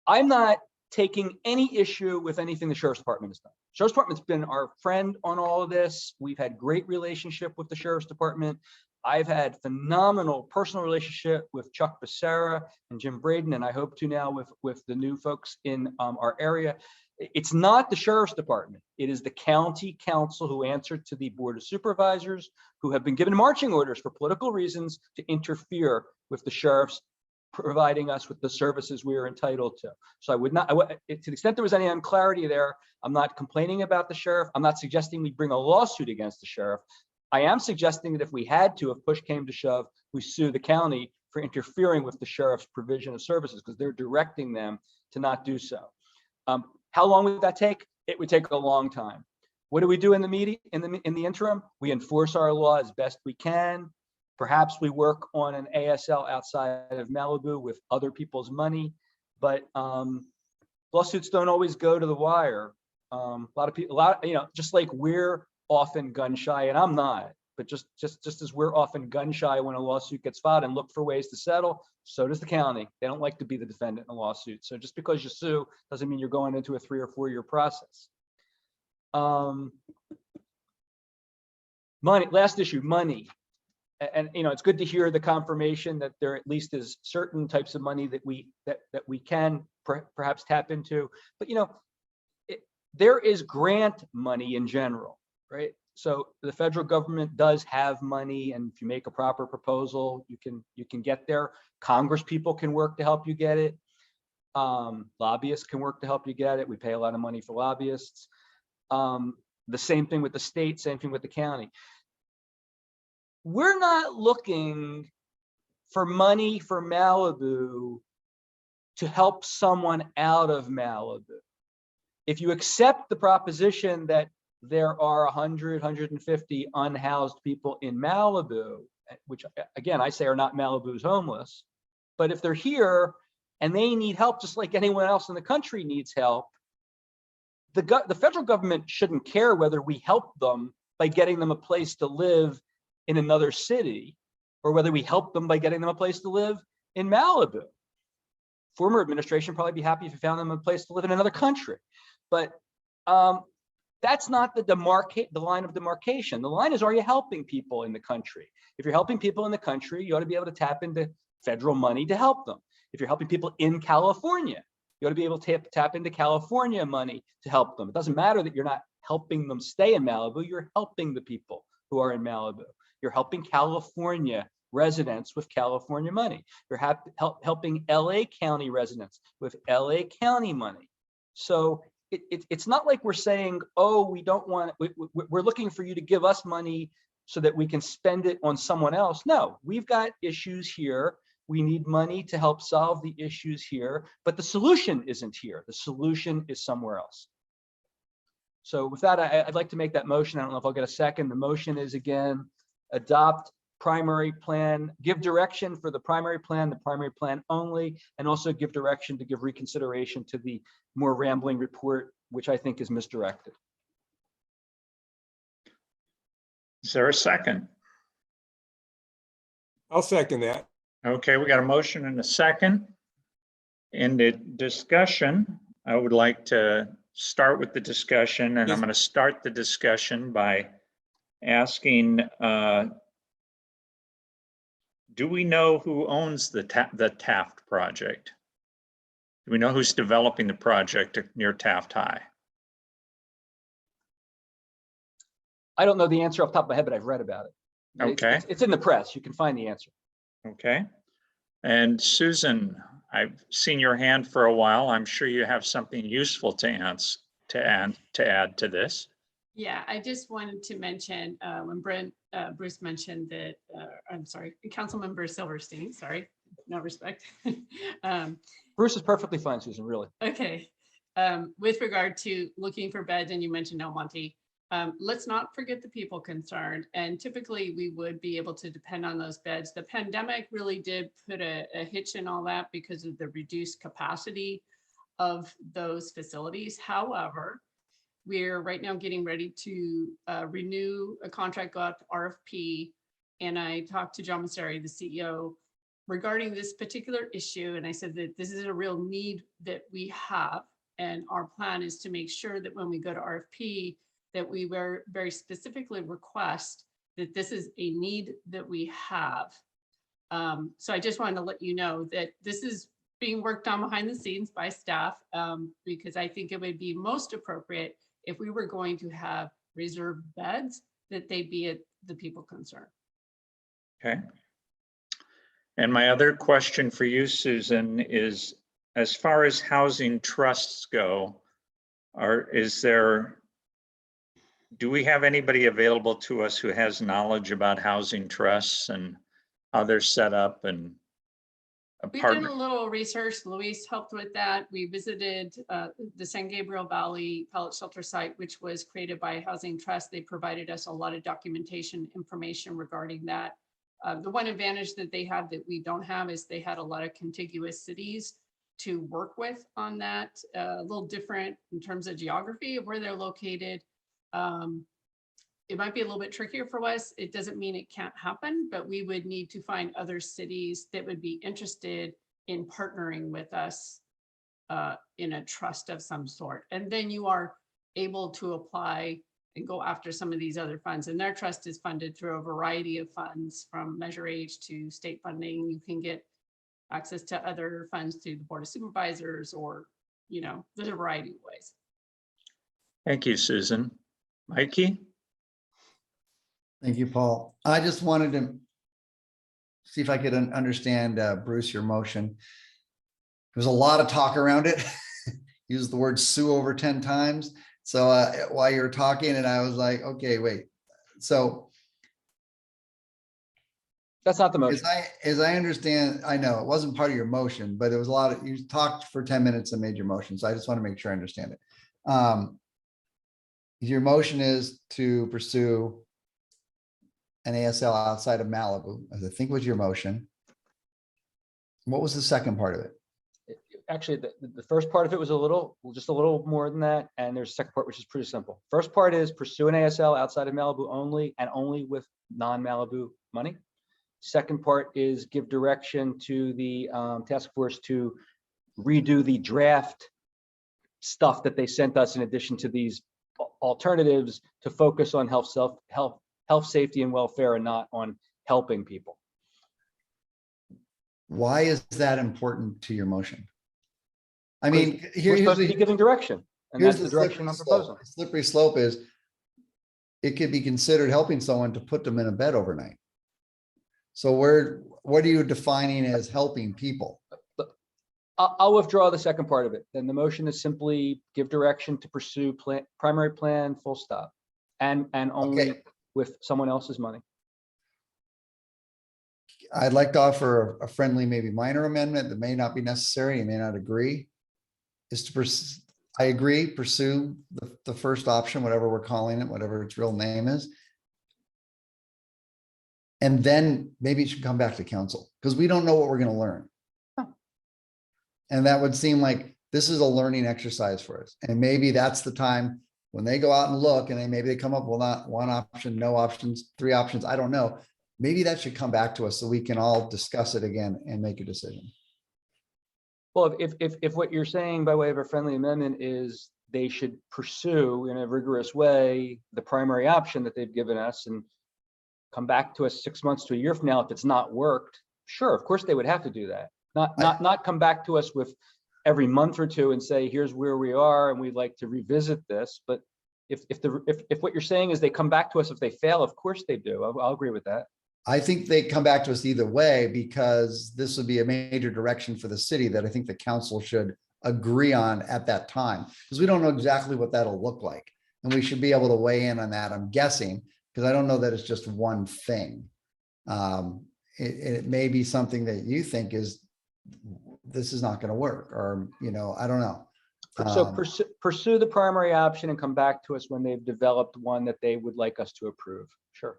I: I'm not taking any issue with anything the Sheriff's Department has done. Sheriff's Department's been our friend on all of this. We've had great relationship with the Sheriff's Department. I've had phenomenal personal relationship with Chuck Becerra and Jim Braden, and I hope to now with the new folks in our area. It's not the Sheriff's Department. It is the county council who answered to the Board of Supervisors, who have been given marching orders for political reasons to interfere with the sheriffs providing us with the services we are entitled to. So I would not, to the extent there was any unclarity there, I'm not complaining about the sheriff. I'm not suggesting we bring a lawsuit against the sheriff. I am suggesting that if we had to, if push came to shove, we sue the county for interfering with the sheriff's provision of services because they're directing them to not do so. How long would that take? It would take a long time. What do we do in the meeting, in the interim? We enforce our law as best we can. Perhaps we work on an ASL outside of Malibu with other people's money, but lawsuits don't always go to the wire. A lot of people, just like we're often gun shy, and I'm not, but just as we're often gun shy when a lawsuit gets filed and look for ways to settle, so does the county. They don't like to be the defendant in a lawsuit. So just because you sue doesn't mean you're going into a 3 or 4 year process. Money, last issue, money. And it's good to hear the confirmation that there at least is certain types of money that we can perhaps tap into. But there is grant money in general, right? So the federal government does have money, and if you make a proper proposal, you can get there. Congress people can work to help you get it. Lobbyists can work to help you get it. We pay a lot of money for lobbyists. The same thing with the state, same thing with the county. We're not looking for money for Malibu to help someone out of Malibu. If you accept the proposition that there are 100, 150 unhoused people in Malibu, which again, I say are not Malibu's homeless, but if they're here and they need help, just like anyone else in the country needs help, the federal government shouldn't care whether we help them by getting them a place to live in another city, or whether we help them by getting them a place to live in Malibu. Former administration probably be happy if you found them a place to live in another country, but that's not the line of demarcation. The line is, are you helping people in the country? If you're helping people in the country, you ought to be able to tap into federal money to help them. If you're helping people in California, you ought to be able to tap into California money to help them. It doesn't matter that you're not helping them stay in Malibu, you're helping the people who are in Malibu. You're helping California residents with California money. You're helping LA County residents with LA County money. So it's not like we're saying, oh, we don't want, we're looking for you to give us money so that we can spend it on someone else. No, we've got issues here. We need money to help solve the issues here, but the solution isn't here. The solution is somewhere else. So with that, I'd like to make that motion. I don't know if I'll get a second. The motion is, again, adopt primary plan, give direction for the primary plan only, and also give direction to give reconsideration to the more rambling report, which I think is misdirected.
A: Is there a second?
D: I'll second that.
A: Okay, we got a motion and a second. In the discussion, I would like to start with the discussion, and I'm going to start the discussion by asking, do we know who owns the Taft project? Do we know who's developing the project near Taft High?
I: I don't know the answer off the top of my head, but I've read about it.
A: Okay.
I: It's in the press. You can find the answer.
A: Okay. And Susan, I've seen your hand for a while. I'm sure you have something useful to add to this.
E: Yeah, I just wanted to mention when Bruce mentioned that, I'm sorry, Councilmember Silverstein, sorry, no respect.
I: Bruce is perfectly fine, Susan, really.
E: Okay. With regard to looking for beds, and you mentioned El Monte, let's not forget the people concerned. And typically we would be able to depend on those beds. The pandemic really did put a hitch in all that because of the reduced capacity of those facilities. However, we're right now getting ready to renew a contract, go out to RFP. And I talked to John Masseri, the CEO, regarding this particular issue. And I said that this is a real need that we have. And our plan is to make sure that when we go to RFP, that we very specifically request that this is a need that we have. So I just wanted to let you know that this is being worked on behind the scenes by staff, because I think it would be most appropriate if we were going to have reserved beds, that they be at the people concerned.
A: Okay. And my other question for you, Susan, is as far as housing trusts go, do we have anybody available to us who has knowledge about housing trusts and how they're set up and
E: We did a little research. Luis helped with that. We visited the San Gabriel Valley Pellet Shelter site, which was created by Housing Trust. They provided us a lot of documentation information regarding that. The one advantage that they have that we don't have is they had a lot of contiguous cities to work with on that. A little different in terms of geography of where they're located. It might be a little bit trickier for us. It doesn't mean it can't happen, but we would need to find other cities that would be interested in partnering with us in a trust of some sort. And then you are able to apply and go after some of these other funds. And their trust is funded through a variety of funds, from Measure Age to state funding. You can get access to other funds through the Board of Supervisors, or, you know, there's a variety of ways.
A: Thank you, Susan. Mikey?
C: Thank you, Paul. I just wanted to see if I could understand, Bruce, your motion. There's a lot of talk around it. Use the word sue over 10 times. So while you're talking, and I was like, okay, wait. So
I: that's not the motion.
C: As I understand, I know it wasn't part of your motion, but it was a lot of, you talked for 10 minutes and made your motion. So I just want to make sure I understand it. Your motion is to pursue an ASL outside of Malibu, as I think was your motion. What was the second part of it?
I: Actually, the first part of it was just a little more than that. And there's a second part, which is pretty simple. First part is pursue an ASL outside of Malibu only, and only with non-Malibu money. Second part is give direction to the task force to redo the draft stuff that they sent us in addition to these alternatives, to focus on health, safety, and welfare, and not on helping people.
C: Why is that important to your motion? I mean,
I: we're supposed to be giving direction, and that's the direction I'm proposing.
C: The slippery slope is it could be considered helping someone to put them in a bed overnight. So what are you defining as helping people?
I: I'll withdraw the second part of it. Then the motion is simply give direction to pursue primary plan, full stop, and only with someone else's money.
C: I'd like to offer a friendly, maybe minor amendment that may not be necessary. You may not agree. Is to I agree, pursue the first option, whatever we're calling it, whatever its real name is. And then maybe it should come back to council, because we don't know what we're going to learn. And that would seem like this is a learning exercise for us. And maybe that's the time when they go out and look, and maybe they come up with not one option, no options, 3 options. I don't know. Maybe that should come back to us so we can all discuss it again and make a decision.
I: Well, if what you're saying by way of a friendly amendment is they should pursue in a rigorous way the primary option that they've given us and come back to us 6 months to a year from now if it's not worked, sure, of course they would have to do that. Not come back to us with every month or two and say, here's where we are and we'd like to revisit this. But if what you're saying is they come back to us if they fail, of course they do. I'll agree with that.
C: I think they come back to us either way, because this would be a major direction for the city that I think the council should agree on at that time, because we don't know exactly what that'll look like. And we should be able to weigh in on that, I'm guessing, because I don't know that it's just one thing. It may be something that you think is, this is not going to work, or, I don't know.
I: So pursue the primary option and come back to us when they've developed one that they would like us to approve. Sure.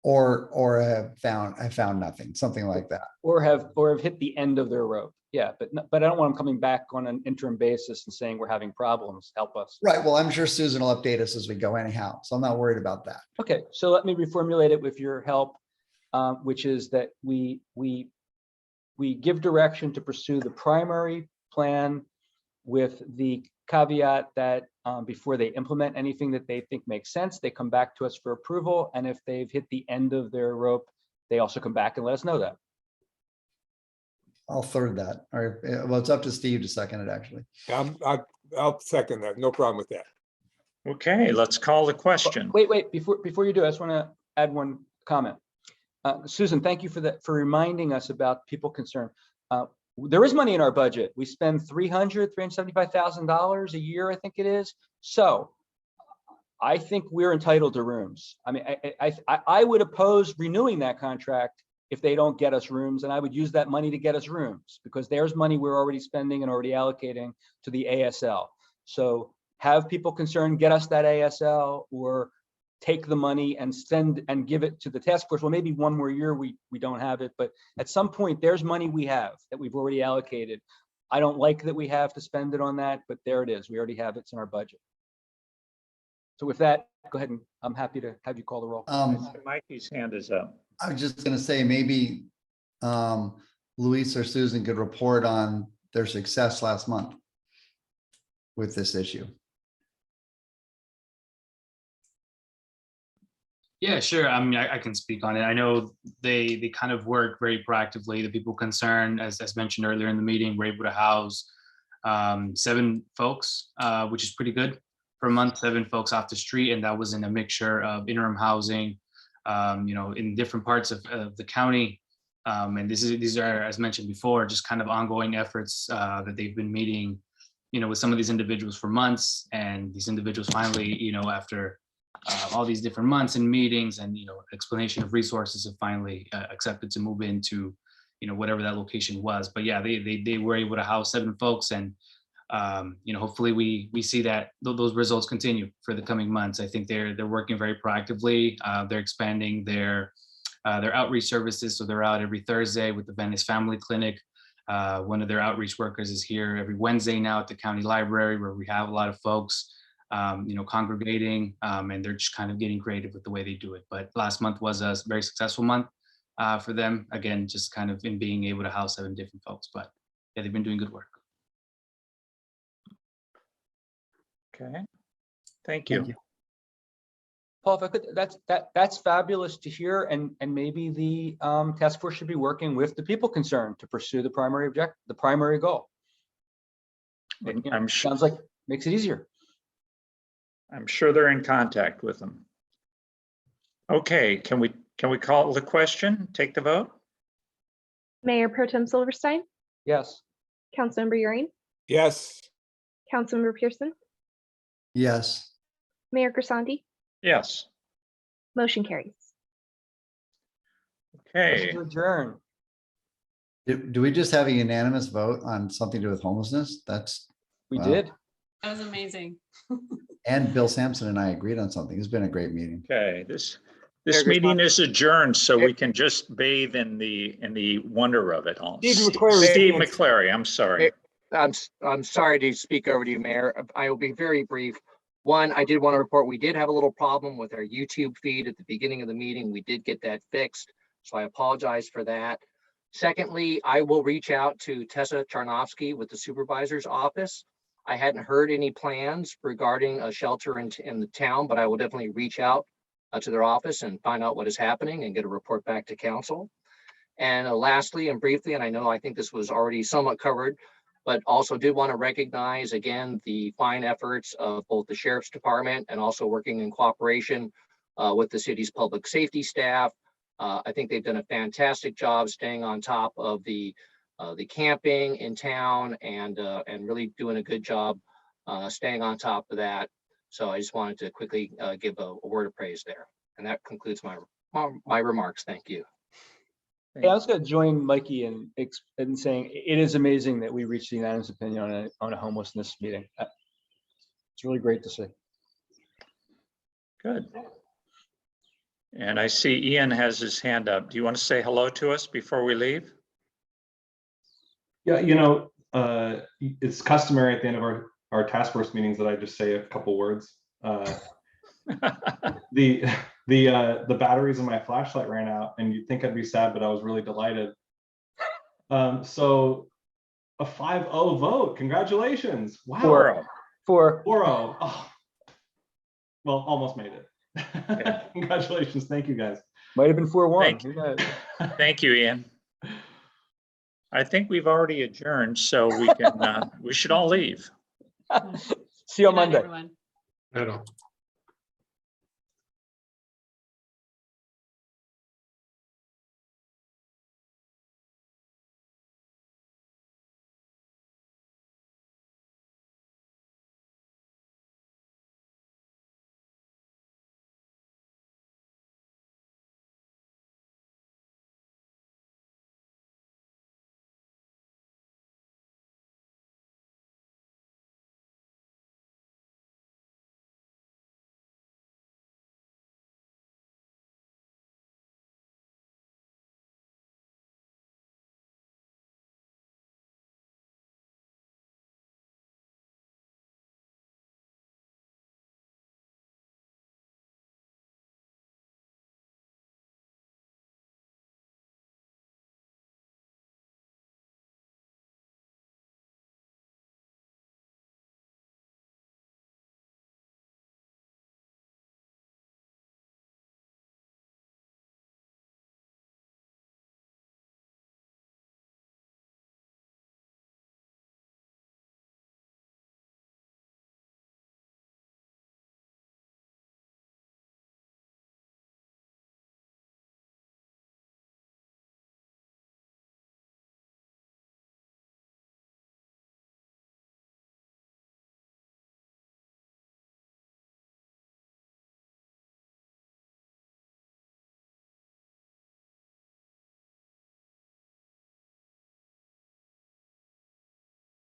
C: Or have found nothing, something like that.
I: Or have hit the end of their rope. Yeah, but I don't want them coming back on an interim basis and saying we're having problems. Help us.
C: Right. Well, I'm sure Susan will update us as we go anyhow, so I'm not worried about that.
I: Okay, so let me reformulate it with your help, which is that we give direction to pursue the primary plan with the caveat that before they implement anything that they think makes sense, they come back to us for approval. And if they've hit the end of their rope, they also come back and let us know that.
C: I'll third that. All right. Well, it's up to Steve to second it, actually.
D: I'll second that. No problem with that.
A: Okay, let's call the question.
I: Wait, before you do, I just want to add one comment. Susan, thank you for reminding us about people concerned. There is money in our budget. We spend $375,000 a year, I think it is. So I think we're entitled to rooms. I mean, I would oppose renewing that contract if they don't get us rooms, and I would use that money to get us rooms, because there's money we're already spending and already allocating to the ASL. So have people concerned, get us that ASL, or take the money and send and give it to the task force. Well, maybe one more year we don't have it, but at some point there's money we have that we've already allocated. I don't like that we have to spend it on that, but there it is. We already have it. It's in our budget. So with that, go ahead, and I'm happy to have you call the roll.
A: Mikey's hand is up.
C: I was just going to say, maybe Luis or Susan could report on their success last month with this issue.
F: Yeah, sure. I mean, I can speak on it. I know they kind of work very proactively. The people concerned, as mentioned earlier in the meeting, were able to house 7 folks, which is pretty good for a month. 7 folks off the street, and that was in a mixture of interim housing, in different parts of the county. And these are, as mentioned before, just kind of ongoing efforts that they've been meeting, with some of these individuals for months, and these individuals finally, after all these different months and meetings and explanation of resources, have finally accepted to move into whatever that location was. But yeah, they were able to house 7 folks, and hopefully we see that those results continue for the coming months. I think they're working very proactively. They're expanding their outreach services, so they're out every Thursday with the Venice Family Clinic. One of their outreach workers is here every Wednesday now at the county library, where we have a lot of folks congregating, and they're just kind of getting creative with the way they do it. But last month was a very successful month for them. Again, just kind of in being able to house 7 different folks. But yeah, they've been doing good work.
A: Okay, thank you.
I: Paul, if I could, that's fabulous to hear, and maybe the task force should be working with the people concerned to pursue the primary goal. And,
A: I'm sure,
I: sounds like makes it easier.
A: I'm sure they're in contact with them. Okay, can we call the question? Take the vote.
B: Mayor Pro Tem Silverstein,
I: Yes.
B: Councilmember Euring,
D: Yes.
B: Councilmember Pearson,
C: Yes.
B: Mayor Grisanti.
A: Yes.
B: Motion carries.
A: Okay.
I: To adjourn.
C: Do we just have a unanimous vote on something to do with homelessness?
I: We
C: wow.
I: did.
E: That was amazing.
C: And Bill Sampson and I agreed on something. It's been a great meeting.
A: Okay, this meeting is adjourned, so we can just bathe in the wonder of it all.
D: Steve McClary.
A: Steve McClary, I'm sorry.
V: I'm sorry to speak over to you, Mayor. I will be very brief. One, I did want to report we did have a little problem with our YouTube feed at the beginning of the meeting. We did get that fixed, so I apologize for that. Secondly, I will reach out to Tessa Charnovsky with the supervisor's office. I hadn't heard any plans regarding a shelter in the town, but I will definitely reach out to their office and find out what is happening and get a report back to council. And lastly and briefly, and I think this was already somewhat covered, but also did want to recognize again the fine efforts of both the Sheriff's Department and also working in cooperation with the city's public safety staff. I think they've done a fantastic job staying on top of the camping in town and really doing a good job staying on top of that. So I just wanted to quickly give a word of praise there. And that concludes my remarks. Thank you.
I: Yeah, I was going to join Mikey in saying it is amazing that we reached the unanimous opinion on a homelessness meeting. It's really great to see.
A: Good. And I see Ian has his hand up. Do you want to say hello to us before we leave?
G: Yeah, it's customary at the end of our task force meetings that I just say a couple words. The batteries in my flashlight ran out, and you'd think I'd be sad, but I was really delighted. So a 5-0 vote. Congratulations. Wow.
I: 4-0.
G: Oh, well, almost made it.
A: Yeah.
G: Congratulations. Thank you, guys.
I: Might have been 4-1.
A: Thank you, Ian. I think we've already adjourned, so we can we should all leave.
I: See you on Monday.
E: Everyone.
U: I don't.